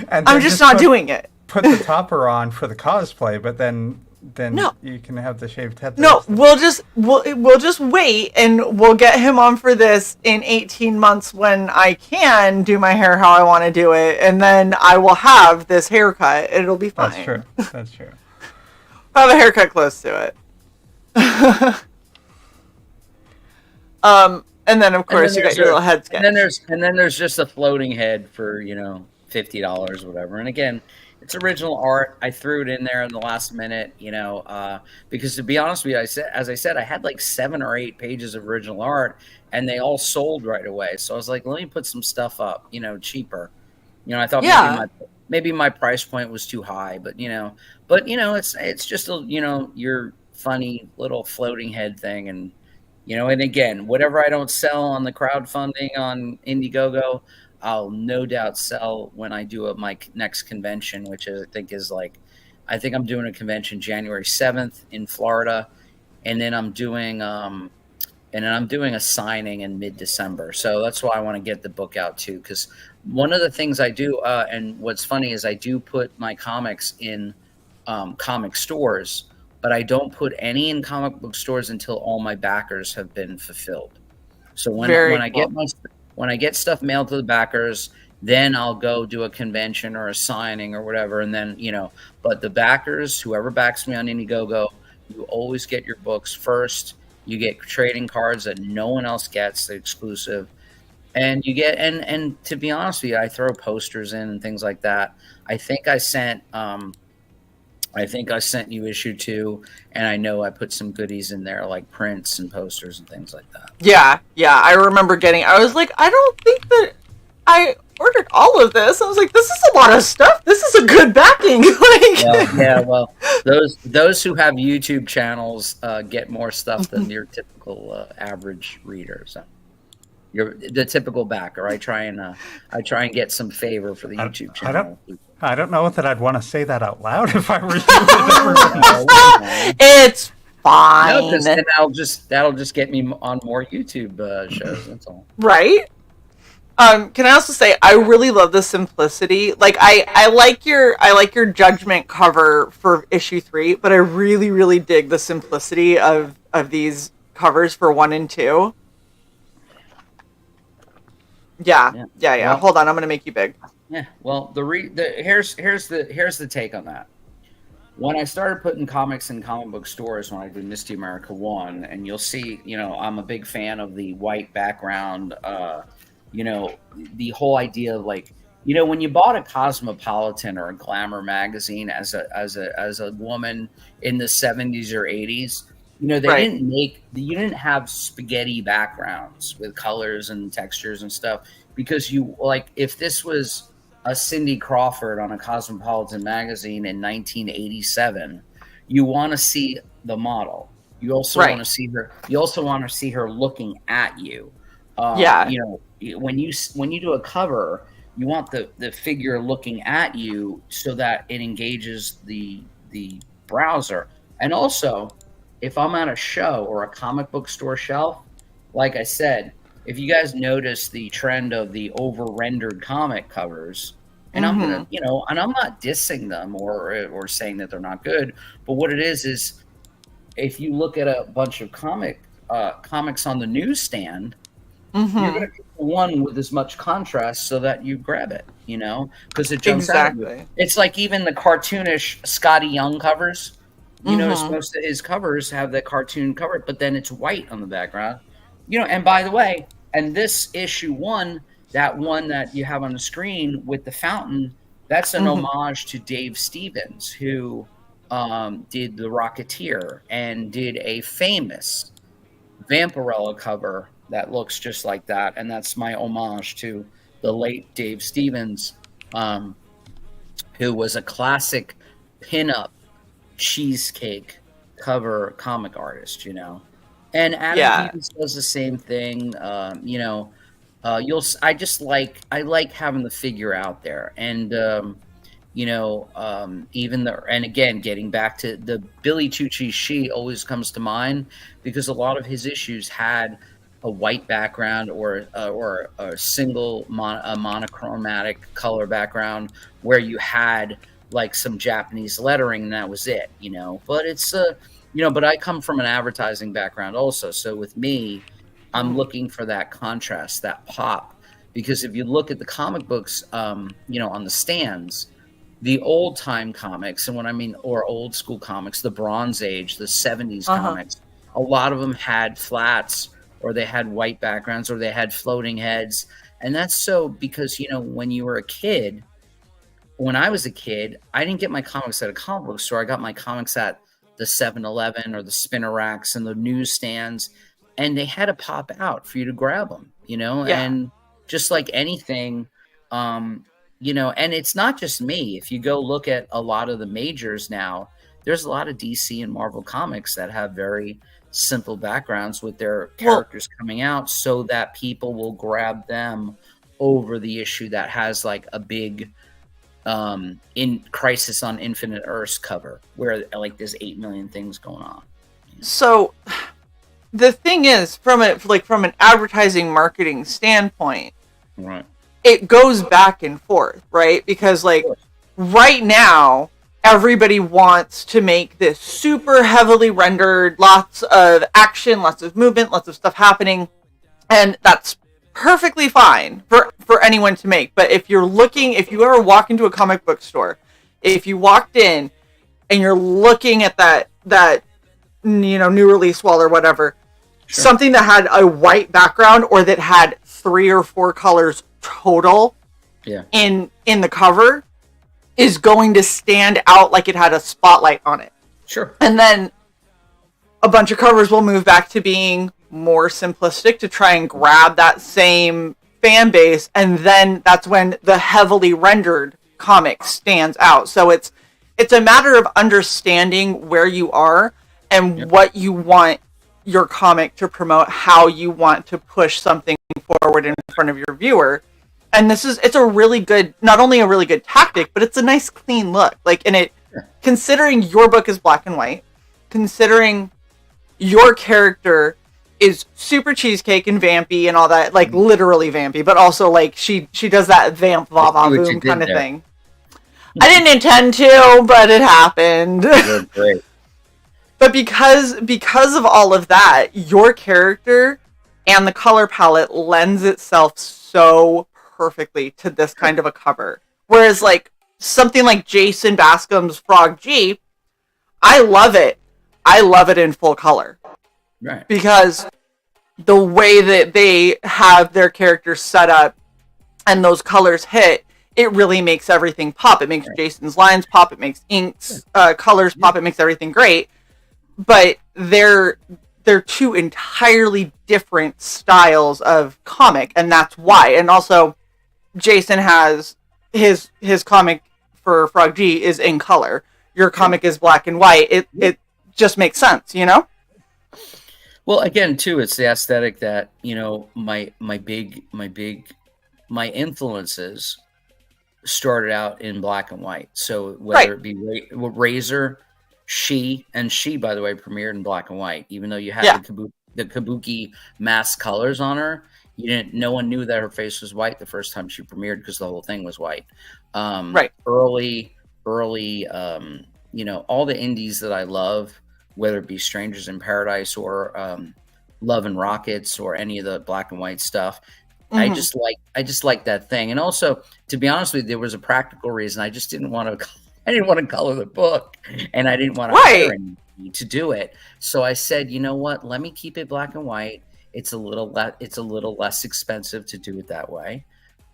I'm just not doing it. Put the topper on for the cosplay, but then you can have the shaved head. No, we'll just wait, and we'll get him on for this in 18 months when I can do my hair how I want to do it, and then I will have this haircut. It'll be fine. That's true. That's true. I'll have a haircut close to it. And then of course you got your little head sketch. And then there's just a floating head for $50 or whatever. And again, it's original art. I threw it in there in the last minute, because to be honest with you, as I said, I had like 7 or 8 pages of original art, and they all sold right away. So I was like, let me put some stuff up, cheaper. I thought maybe my price point was too high, but it's just your funny little floating head thing, and and again, whatever I don't sell on the crowdfunding on Indiegogo, I'll no doubt sell when I do my next convention, which I think I'm doing a convention January 7th in Florida, and then I'm doing a signing in mid-December. So that's why I want to get the book out too, because one of the things I do, and what's funny is I do put my comics in comic stores, but I don't put any in comic book stores until all my backers have been fulfilled. So when I get stuff mailed to the backers, then I'll go do a convention or a signing or whatever. And then, but the backers, whoever backs me on Indiegogo, you always get your books first. You get trading cards that no one else gets, the exclusive. And you get, and to be honest with you, I throw posters in and things like that. I think I sent you issue 2, and I know I put some goodies in there like prints and posters and things like that. Yeah, I remember I was like, I don't think that I ordered all of this. I was like, this is a lot of stuff. This is a good backing. Well, those who have YouTube channels get more stuff than your typical average reader. So you're the typical backer. I try and get some favor for the YouTube channel. I don't know that I'd want to say that out loud if I were you. fine. No, because then that'll just get me on more YouTube shows. That's all. Right. Can I also say I really love the simplicity. Like I like your Judgment cover for issue 3, but I really, really dig the simplicity of these covers for 1 and 2. Yeah. Well, hold on, I'm gonna make you big. Yeah. Well, here's the take on that. When I started putting comics in comic book stores, when I did Misty America 1, and you'll see, I'm a big fan of the white background. The whole idea of like, when you bought a Cosmopolitan or a Glamour magazine as a woman in the 70s or 80s, you didn't have spaghetti backgrounds with colors and textures and stuff, because if this was a Cindy Crawford on a Cosmopolitan magazine in 1987, you want to see the model. You also want to see her. You also want to see her looking at you. When you do a cover, you want the figure looking at you so that it engages the browser. And also, if I'm at a show or a comic book store shelf, like I said, if you guys notice the trend of the over-rendered comic covers, and I'm gonna, and I'm not dissing them or saying that they're not good, but what it is if you look at a bunch of comics on the newsstand, you're gonna pick the one with as much contrast so that you grab it, because it jumps out. It's like even the cartoonish Scotty Young covers. You notice most of his covers have the cartoon cover, but then it's white on the background. And by the way, and this issue 1, that one that you have on the screen with the fountain, that's an homage to Dave Stevens, who did The Rocketeer and did a famous Vampirella cover that looks just like that. And that's my homage to the late Dave Stevens, who was a classic pinup cheesecake cover comic artist, And Adam Hughes does the same thing. I like having the figure out there, and and again, getting back to the Billy Tucci Shae always comes to mind, because a lot of his issues had a white background or a single monochromatic color background where you had like some Japanese lettering, and that was it. But it's but I come from an advertising background also. So with me, I'm looking for that contrast, that pop. Because if you look at the comic books, on the stands, the old time comics, and when I mean, or old school comics, the Bronze Age, the 70s comics, a lot of them had flats, or they had white backgrounds, or they had floating heads. And that's so because, when you were a kid, when I was a kid, I didn't get my comics at a comic book store. I got my comics at the 7-Eleven or the spinner racks and the newsstands, and they had to pop out for you to grab them, and just like anything, and it's not just me. If you go look at a lot of the majors now, there's a lot of DC and Marvel comics that have very simple backgrounds with their characters coming out so that people will grab them over the issue that has like a big in Crisis on Infinite Earths cover where like there's 8 million things going on. So the thing is, from an advertising marketing standpoint, right, it goes back and forth, right? Because like right now, everybody wants to make this super heavily rendered, lots of action, lots of movement, lots of stuff happening, and that's perfectly fine for anyone to make. But if you ever walk into a comic book store, if you walked in and you're looking at that new release wall or whatever, something that had a white background or that had 3 or 4 colors total in the cover is going to stand out like it had a spotlight on it. Sure. And then a bunch of covers will move back to being more simplistic to try and grab that same fan base, and then that's when the heavily rendered comic stands out. So it's a matter of understanding where you are and what you want your comic to promote, how you want to push something forward in front of your viewer. And it's a really good, not only a really good tactic, but it's a nice clean look. Like, and considering your book is black and white, considering your character is super cheesecake and vampy and all that, like literally vampy, but also like she does that vamp va va boom kind of thing. I didn't intend to, but it happened. Great. But because of all of that, your character and the color palette lends itself so perfectly to this kind of a cover. Whereas like something like Jason Bascom's Frog G, I love it. I love it in full color. Right. Because the way that they have their characters set up and those colors hit, it really makes everything pop. It makes Jason's lines pop. It makes Ink's colors pop. It makes everything great. But they're two entirely different styles of comic, and that's why. And also, Jason has his comic for Frog G is in color. Your comic is black and white. It just makes sense, you know? Well, again, too, it's the aesthetic that, you know, my influences started out in black and white. So whether it be Razor, Shae, and Shae, by the way, premiered in black and white. Even though you had the kabuki mask colors on her, no one knew that her face was white the first time she premiered because the whole thing was white. Early, you know, all the indies that I love, whether it be Strangers in Paradise or Love and Rockets or any of the black and white stuff. I just like that thing. And also, to be honest with you, there was a practical reason. I just didn't want to color the book, and I didn't want to hire anybody to do it. So I said, you know what? Let me keep it black and white. It's a little less expensive to do it that way.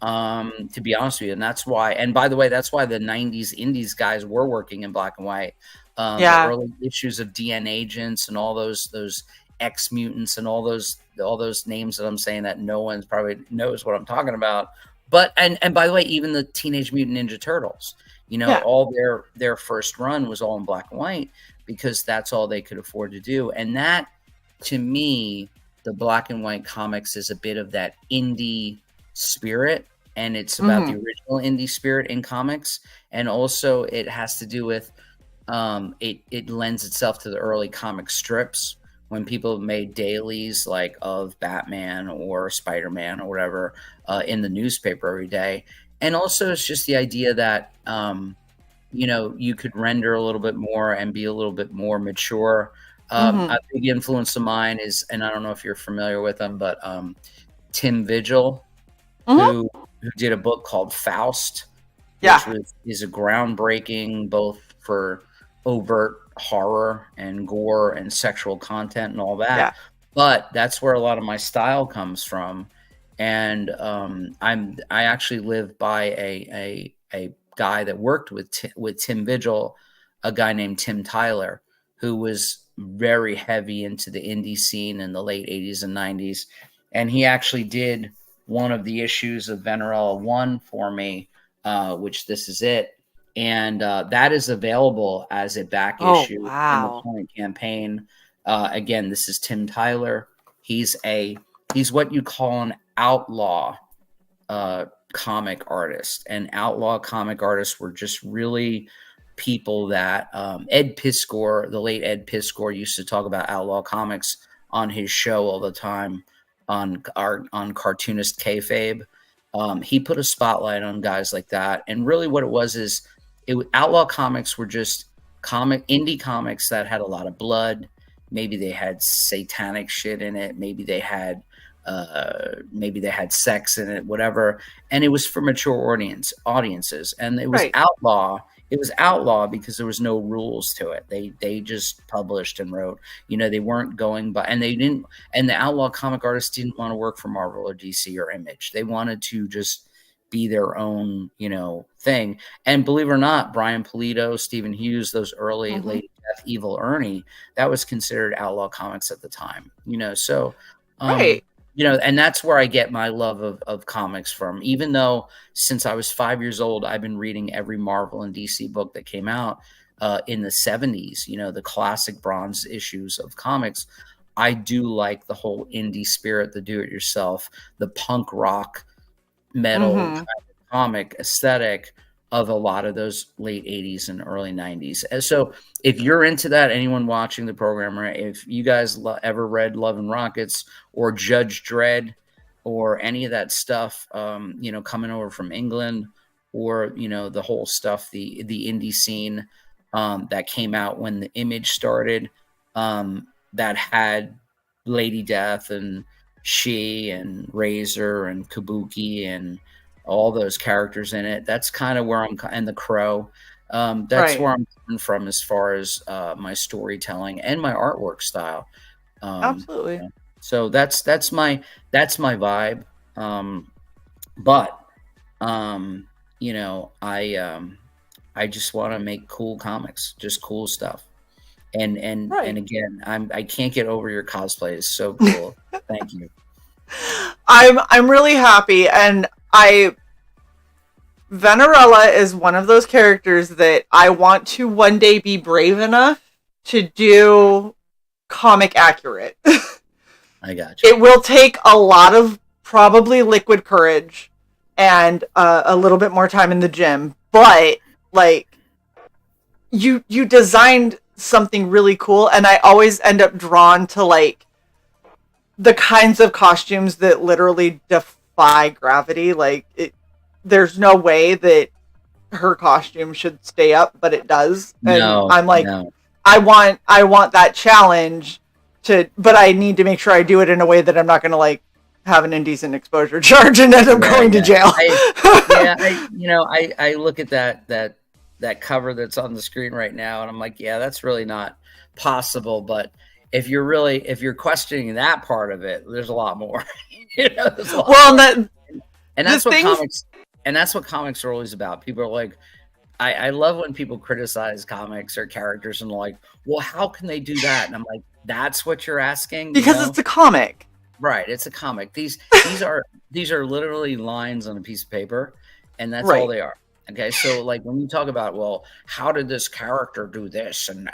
To be honest with you, and that's why. And by the way, that's why the '90s indies guys were working in black and white. The early issues of DN Agents and all those X Mutants and all those names that I'm saying that no one probably knows what I'm talking about. But and by the way, even the Teenage Mutant Ninja Turtles, you know, all their first run was all in black and white because that's all they could afford to do. And that, to me, the black and white comics is a bit of that indie spirit, and it's about the original indie spirit in comics. And also it has to do with it lends itself to the early comic strips when people made dailies like of Batman or Spider-Man or whatever in the newspaper every day. And also it's just the idea that, you know, you could render a little bit more and be a little bit more mature. A big influence of mine is, and I don't know if you're familiar with him, but Tim Vigil, who did a book called Faust, which is a groundbreaking both for overt horror and gore and sexual content and all that. But that's where a lot of my style comes from. And I actually live by a guy that worked with Tim Vigil, a guy named Tim Tyler, who was very heavy into the indie scene in the late 80s and 90s. And he actually did one of the issues of Venerella 1 for me, which this is it. And that is available as a back issue in the current campaign. Again, this is Tim Tyler. He's what you call an outlaw comic artist. And outlaw comic artists were just really people that Ed Piskor, the late Ed Piskor, used to talk about outlaw comics on his show all the time on Cartoonist Kayfabe. He put a spotlight on guys like that. And really what it was is outlaw comics were just indie comics that had a lot of blood. Maybe they had satanic shit in it. Maybe they had sex in it, whatever. And it was for mature audiences. And it was outlaw. It was outlaw because there was no rules to it. They just published and wrote. You know, they weren't going by, and they didn't. And the outlaw comic artists didn't want to work for Marvel or DC or Image. They wanted to just be their own, you know, thing. And believe it or not, Brian Pulido, Stephen Hughes, those early Lady Death, Evil Ernie, that was considered outlaw comics at the time. You know, so you know, and that's where I get my love of comics from. Even though since I was 5 years old, I've been reading every Marvel and DC book that came out in the 70s, you know, the classic bronze issues of comics. I do like the whole indie spirit, the do-it-yourself, the punk rock metal kind of comic aesthetic. of a lot of those late 80s and early 90s. And so if you're into that, anyone watching the program, right, if you guys ever read Love and Rockets or Judge Dredd or any of that stuff, coming over from England, or, the whole stuff, the indie scene that came out when the Image started, that had Lady Death and Shae and Razor and Kabuki and all those characters in it. That's kind of where and the Crow. That's where I'm coming from as far as my storytelling and my artwork style. Absolutely. So that's my vibe. But I just want to make cool comics, just cool stuff. And again, I can't get over your cosplay. It's so cool. Thank you. I'm really happy, and Venerella is one of those characters that I want to one day be brave enough to do comic accurate. I got you. It will take a lot of probably liquid courage and a little bit more time in the gym, but like you designed something really cool, and I always end up drawn to like the kinds of costumes that literally defy gravity. Like there's no way that her costume should stay up, but it does. And I'm like, no. I want that challenge but I need to make sure I do it in a way that I'm not going to like have an indecent exposure charge and end up going to jail. I look at that cover that's on the screen right now, and I'm like, yeah, that's really not possible. But if you're questioning that part of it, there's a lot more. There's a lot more. And that's what comics are always about. People are like, I love when people criticize comics or characters and like, well, how can they do that? And I'm like, that's what you're asking? Because it's a comic. Right, it's a comic. These are literally lines on a piece of paper, and that's all they are. Okay, so like when you talk about, well, how did this character do this? And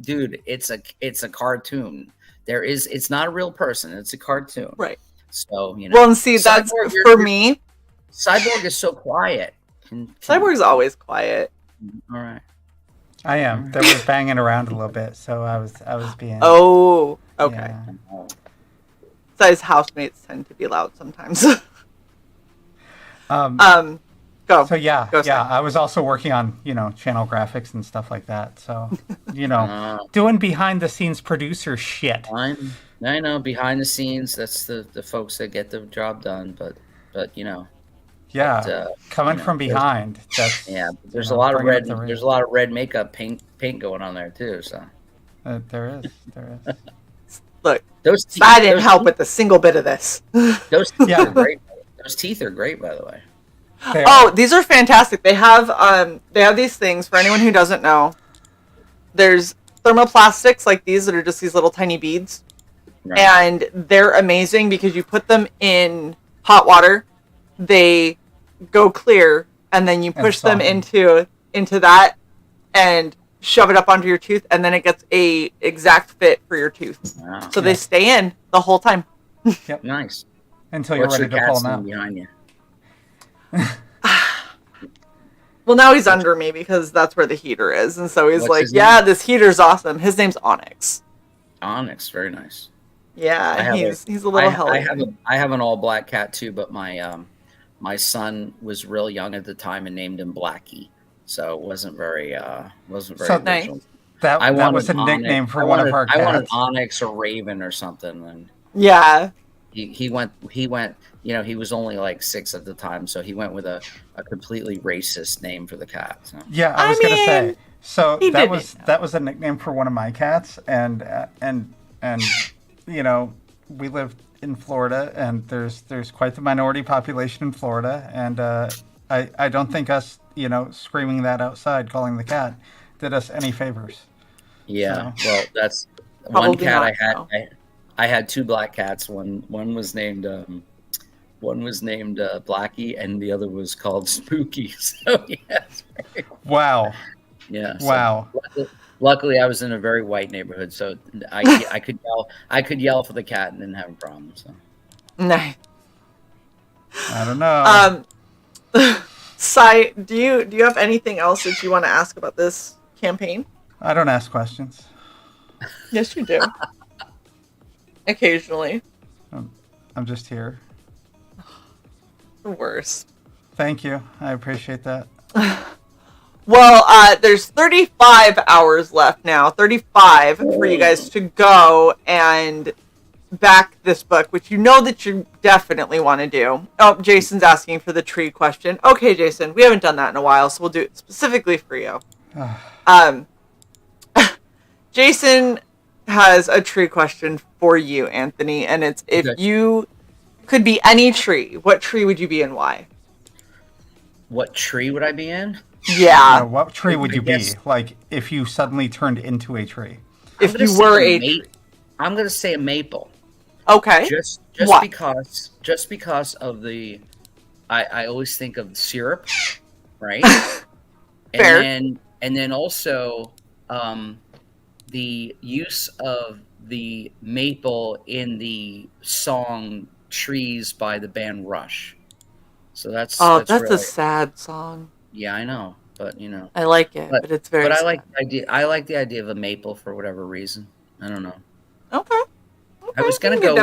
dude, it's a cartoon. It's not a real person. It's a cartoon. Right. So Well, and see, that's for me. Cyborg is so quiet. Cyborg's always quiet. All right. I am. They were banging around a little bit, so I was being. Oh, okay. Yeah. So his housemates tend to be loud sometimes. Go. So I was also working on channel graphics and stuff like that. So doing behind the scenes producer shit. I know behind the scenes. That's the folks that get the job done. But Yeah, coming from behind. There's a lot of red. There's a lot of red makeup paint going on there too. So there is. Look, I didn't help with a single bit of this. Those teeth are great. Those teeth are great, by the way. These are fantastic. They have these things for anyone who doesn't know. There's thermoplastics like these that are just these little tiny beads, and they're amazing because you put them in hot water, they go clear, and then you push them into that and shove it up onto your tooth, and then it gets a exact fit for your tooth. Wow. So they stay in the whole time. Yep. Nice. Until you're ready to pull them out. Behind you? Well, now he's under me because that's where the heater is, and so he's like, "Yeah, this heater's awesome." His name's Onyx. Onyx, very nice. Yeah, he's a little hellish. I have an all black cat too, but my son was real young at the time and named him Blackie, so it wasn't very nice. That was a nickname for one of our cats. I wanted Onyx or Raven or something, and he went. He was only like 6 at the time, so he went with a completely racist name for the cat. So. Yeah, I was gonna say. So that was a nickname for one of my cats, and we live in Florida, and there's quite the minority population in Florida, and I don't think us screaming that outside, calling the cat, did us any favors. Yeah, so. Well, that's Probably one cat I had. No. I had 2 black cats. One was named Blackie, and the other was called Spooky. So yes. Wow. Yeah. So wow. Luckily, I was in a very white neighborhood, so I could yell for the cat and didn't have a problem. So. Nice. I don't know. Sai, do you have anything else that you want to ask about this campaign? I don't ask questions. Yes, you do. Occasionally. I'm just here. The worst. Thank you. I appreciate that. Well, there's 35 hours left now. 35 for you guys to go and back this book, which you know that you definitely want to do. Oh, Jason's asking for the tree question. Okay, Jason, we haven't done that in a while, so we'll do it specifically for you. Jason has a tree question for you, Anthony, and it's if you could be any tree, what tree would you be and why? What tree would I be in? Yeah. What tree would you be? Like, if you suddenly turned into a tree. If you were a tree. I'm going to say a maple. Okay. Just because of the... I always think of syrup, right? Fair. And then also the use of the maple in the song Trees by the band Rush. So that's really a sad song. Yeah, I know, but I like it, but it's very. But sad. I like the idea. I like the idea of a maple for whatever reason. I don't know. Okay. I was gonna go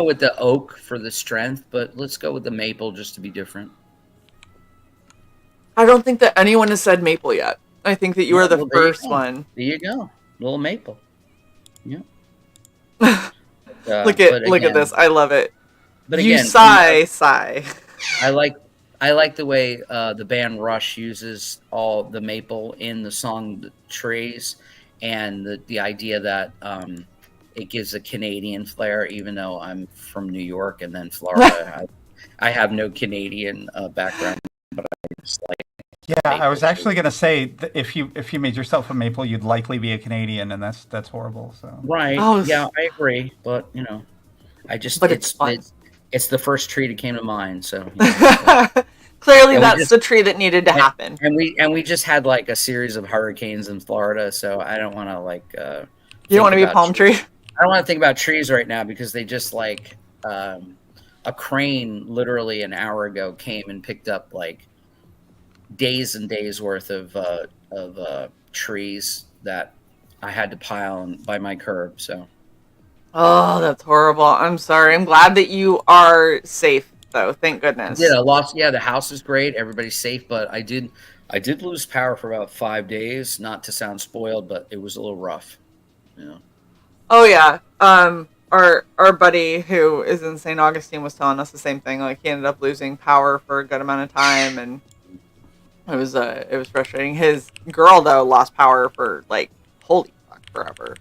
with the oak for the strength, but let's go with the maple just to be different. I don't think that anyone has said maple yet. I think that you are the first one. There you go, little maple. Yeah. Look at this. I love it. But you again, sigh. I like the way the band Rush uses all the maple in the song Trees, and the idea that it gives a Canadian flair, even though I'm from New York and then Florida. I have no Canadian background, but I just like. Yeah, I was actually going to say that if you made yourself a maple, you'd likely be a Canadian, and that's horrible. So right, yeah, I agree, but I just it's the first tree that came to mind. So clearly, that's the tree that needed to happen. And we just had like a series of hurricanes in Florida, so I don't want to you don't want to be a palm tree. I don't want to think about trees right now because they just a crane literally an hour ago came and picked up like days and days worth of trees that I had to pile by my curb. So, oh, that's horrible. I'm sorry. I'm glad that you are safe, though. Thank goodness. Yeah, the house is great. Everybody's safe, but I did lose power for about 5 days. Not to sound spoiled, but it was a little rough. Oh yeah. Our buddy who is in St. Augustine was telling us the same thing. Like he ended up losing power for a good amount of time, and it was frustrating. His girl though lost power for like holy fuck forever.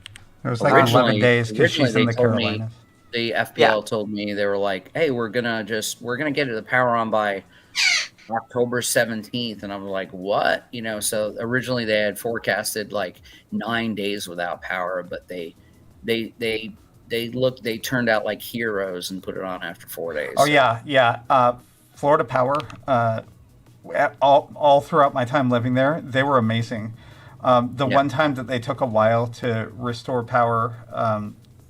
It was like 11 days because she's in the Carolinas. The FPL told me they were like, "Hey, we're gonna get the power on by October 17th," and I'm like, "What?" So originally they had forecasted like 9 days without power, but they turned out like heroes and put it on after 4 days. Oh yeah. Florida Power. All throughout my time living there, they were amazing. One time that they took a while to restore power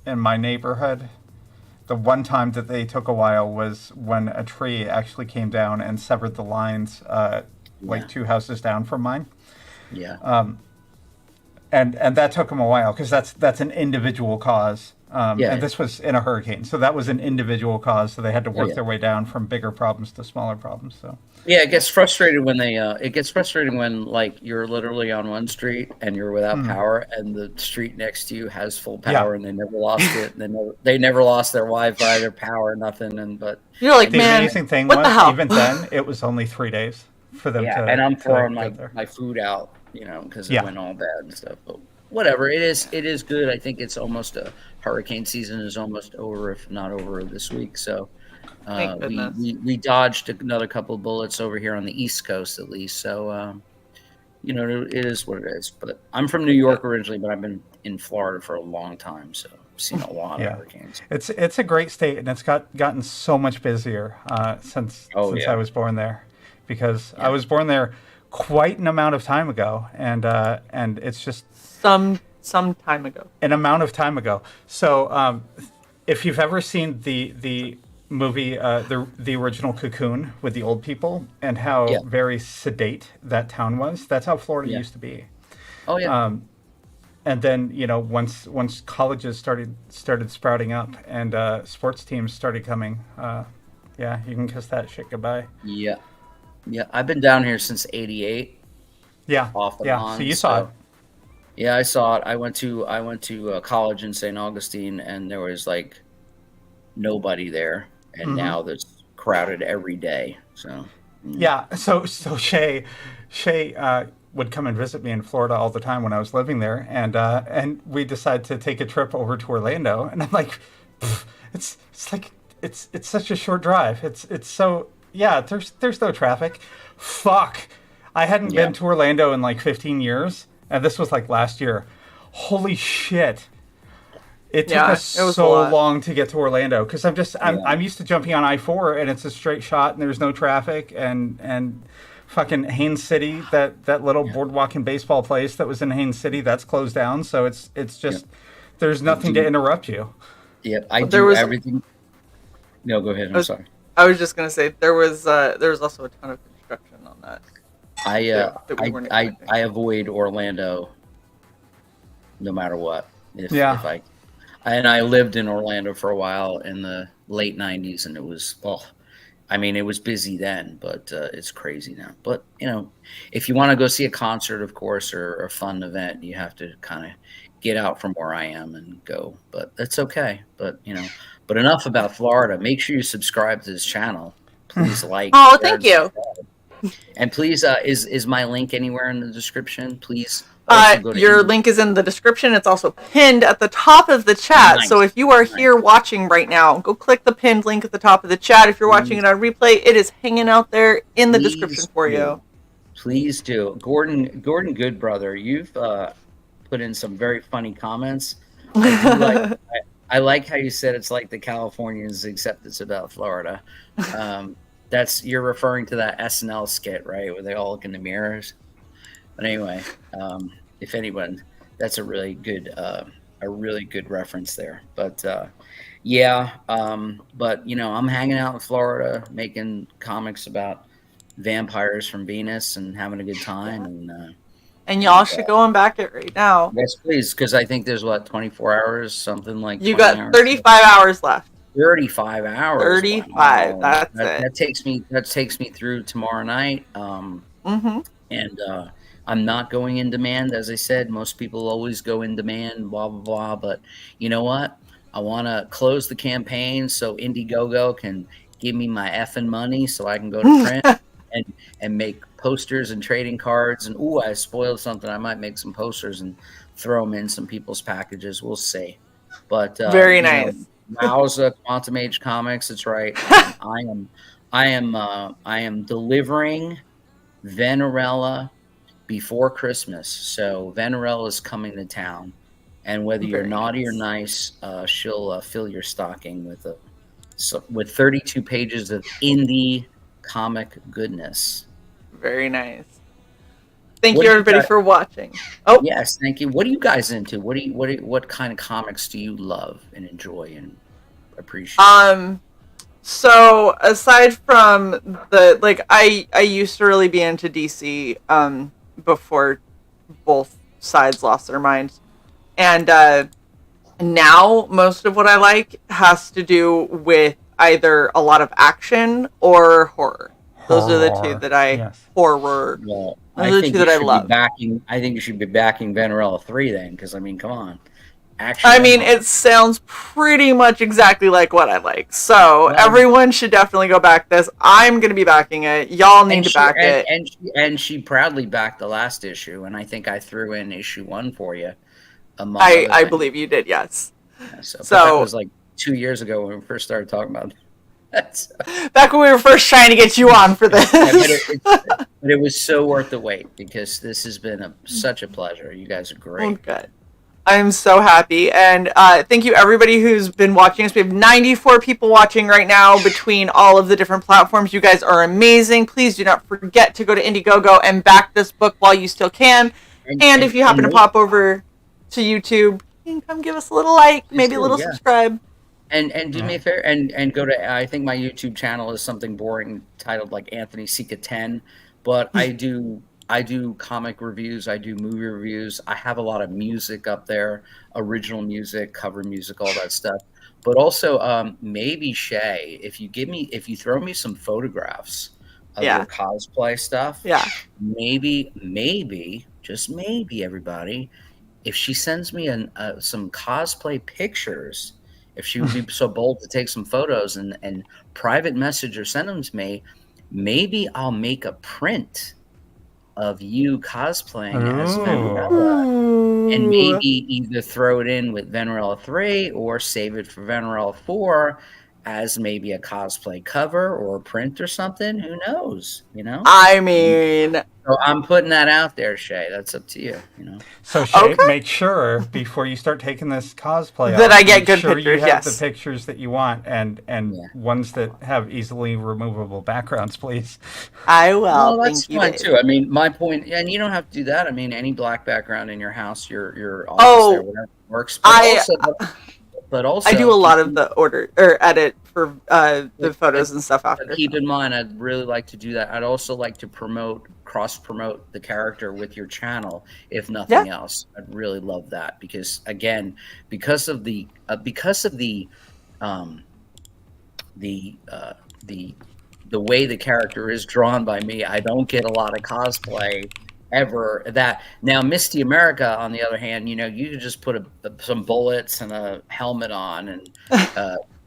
in my neighborhood, the one time that they took a while was when a tree actually came down and severed the lines like 2 houses down from mine. Yeah. And that took them a while because that's an individual cause. And this was in a hurricane, so that was an individual cause. So they had to work their way down from bigger problems to smaller problems. So yeah, it gets frustrated when like you're literally on one street and you're without power, and the street next to you has full power, and they never lost it. They never lost their Wi-Fi, their power, nothing. But you're like, the amazing thing was even then it was only 3 days for them to. Yeah, and I'm throwing my food out, because it went all bad and stuff. But whatever, it is good. I think it's almost hurricane season is almost over, if not over this week. So we dodged another couple of bullets over here on the East Coast, at least. So it is what it is. But I'm from New York originally, but I've been in Florida for a long time, so I've seen a lot of hurricanes. It's a great state, and it's gotten so much busier since I was born there, because I was born there quite an amount of time ago, and it's just some time ago. An amount of time ago. So if you've ever seen the movie, the original Cocoon with the old people, and how very sedate that town was. That's how Florida used to be. Oh yeah. And then once colleges started sprouting up and sports teams started coming, yeah, you can kiss that shit goodbye. Yeah. I've been down here since '88. Yeah. Off and on. So you saw it. Yeah, I saw it. I went to college in St. Augustine, and there was like nobody there, and now there's crowded every day. So yeah. So Shae would come and visit me in Florida all the time when I was living there, and we decided to take a trip over to Orlando, and I'm like, it's such a short drive. It's so there's no traffic. Fuck, I hadn't been to Orlando in like 15 years, and this was like last year. Holy shit. It took us so long to get to Orlando because I'm used to jumping on I-4 and it's a straight shot and there's no traffic and fucking Haines City, that little boardwalk and baseball place that was in Haines City, that's closed down. So it's just there's nothing to interrupt you. Yeah, everything. No, go ahead. I'm sorry. I was just gonna say there was also a ton of construction on that. I avoid Orlando no matter what. If I lived in Orlando for a while in the late '90s, and it was it was busy then, but it's crazy now. But if you want to go see a concert, of course, or a fun event, you have to kind of get out from where I am and go. But that's okay. But but enough about Florida. Make sure you subscribe to this channel. Please like. Oh, thank you. And please, is my link anywhere in the description? Please. Your link is in the description. It's also pinned at the top of the chat. Nice. So if you are here watching right now, go click the pinned link at the top of the chat. If you're watching it on replay, it is hanging out there in the description for you. Please do. Gordon Goodbrother, you've put in some very funny comments. I like how you said it's like the Californians, except it's about Florida. You're referring to that SNL skit, right, where they all look in the mirrors. But anyway, if anyone, that's a really good reference there. But but I'm hanging out in Florida, making comics about vampires from Venus and having a good time. And y'all should go and back it right now. Yes, please, because I think there's 24 hours, something like. You got 35 hours left. 35 hours. 35. Wow. That's it. That takes me through tomorrow night. And I'm not going in demand, as I said. Most people always go in demand, blah blah blah. But you know what? I want to close the campaign so Indiegogo can give me my effing money so I can go to print and make posters and trading cards. And I spoiled something. I might make some posters and throw them in some people's packages. We'll see. But very nice. Wowza Quantum Age Comics. That's right. I am delivering Venerella before Christmas. So Venerella is coming to town, and whether you're naughty or nice, she'll fill your stocking with 32 pages of indie comic goodness. Very nice. Thank you everybody for watching. Oh yes, thank you. What are you guys into? What kind of comics do you love and enjoy and appreciate? So aside from I used to really be into DC before both sides lost their minds, and now most of what I like has to do with either a lot of action or horror. Those are the two that I horror. Well, I think that I love. I think you should be backing Venerella 3 then, because I mean, come on. It sounds pretty much exactly like what I like. So everyone should definitely go back this. I'm going to be backing it. Y'all need to back it. And she proudly backed the last issue, and I think I threw in issue 1 for you. I believe you did, yes. Yeah, so that was like 2 years ago when we first started talking about that. So. Back when we were first trying to get you on for this. But it was so worth the wait, because this has been such a pleasure. You guys are great. Oh, good. I'm so happy, and thank you everybody who's been watching us. We have 94 people watching right now between all of the different platforms. You guys are amazing. Please do not forget to go to Indiegogo and back this book while you still can. And if you happen to pop over to YouTube, you can come give us a little like, maybe a little subscribe. And do me a favor and go to, I think my YouTube channel is something boring titled like Anthony Sica 10, but I do comic reviews, I do movie reviews, I have a lot of music up there, original music, cover music, all that stuff. But also maybe Shae, if you throw me some photographs of your cosplay stuff, maybe just maybe everybody, if she sends me some cosplay pictures, if she would be so bold to take some photos and private message or send them to me, maybe I'll make a print of you cosplaying as Venerella, and maybe either throw it in with Venerella 3 or save it for Venerella 4 as maybe a cosplay cover or a print or something. Who knows? I mean, so I'm putting that out there, Shae. That's up to you. So Shae, make sure before you start taking this cosplay that off, I get good sure pictures. You have the pictures that you want, and ones that have easily removable backgrounds, please. I will. Well, that's fine too. I mean, my point, and you don't have to do that. I mean, any black background in your house, your office, there, whatever works. But also, I do a lot of the edit for the photos and stuff after. Keep in mind, I'd really like to do that. I'd also like to cross promote the character with your channel, if nothing else. I'd really love that because, again, because of the way the character is drawn by me, I don't get a lot of cosplay ever. That now Misty America, on the other hand, you could just put some bullets and a helmet on and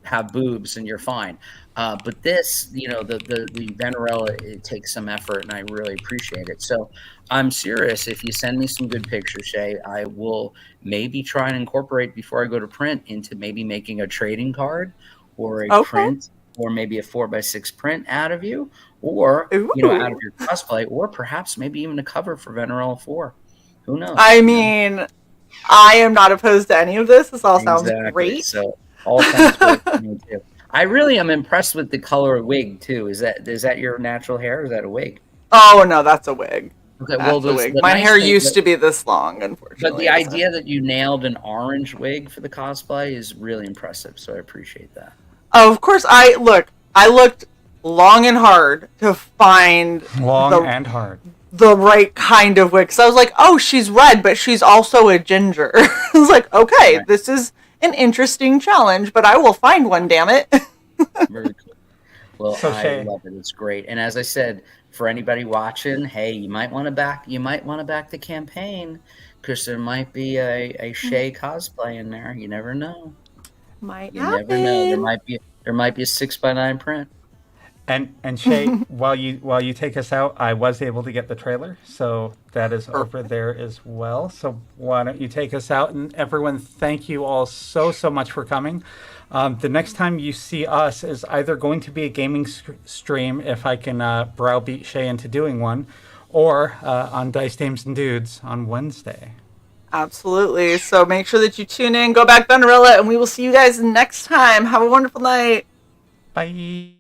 have boobs and you're fine. But this, the Venerella, it takes some effort and I really appreciate it. So I'm serious. If you send me some good pictures, Shae, I will maybe try and incorporate before I go to print into maybe making a trading card or a print, or maybe a 4x6 print out of you, or out of your cosplay, or perhaps maybe even a cover for Venerella 4. Who knows? I mean, I am not opposed to any of this. This all sounds great. So all sounds great to me too. I really am impressed with the color of wig too. Is that your natural hair? Or is that a wig? Oh no, that's a wig. Okay, well, a wig. My hair used to be this long, unfortunately. But the idea that you nailed an orange wig for the cosplay is really impressive. So I appreciate that. Of course, I looked long and hard to find the right kind of wig. So I was like, oh, she's red, but she's also a ginger. I was like, okay, this is an interesting challenge, but I will find one, damn it. Very cool. Well, so I love it. It's great. And as I said, for anybody watching, hey, you might want to back the campaign because there might be a Shae cosplay in there. You never know. Never know. There might be a 6x9 print. And Shae, while you take us out, I was able to get the trailer, so that is over there as well. So why don't you take us out? And everyone, thank you all so much for coming. The next time you see us is either going to be a gaming stream, if I can browbeat Shae into doing one, or on Dice Dames and Dudes on Wednesday. Absolutely. So make sure that you tune in, go back Venerella, and we will see you guys next time. Have a wonderful night. Bye.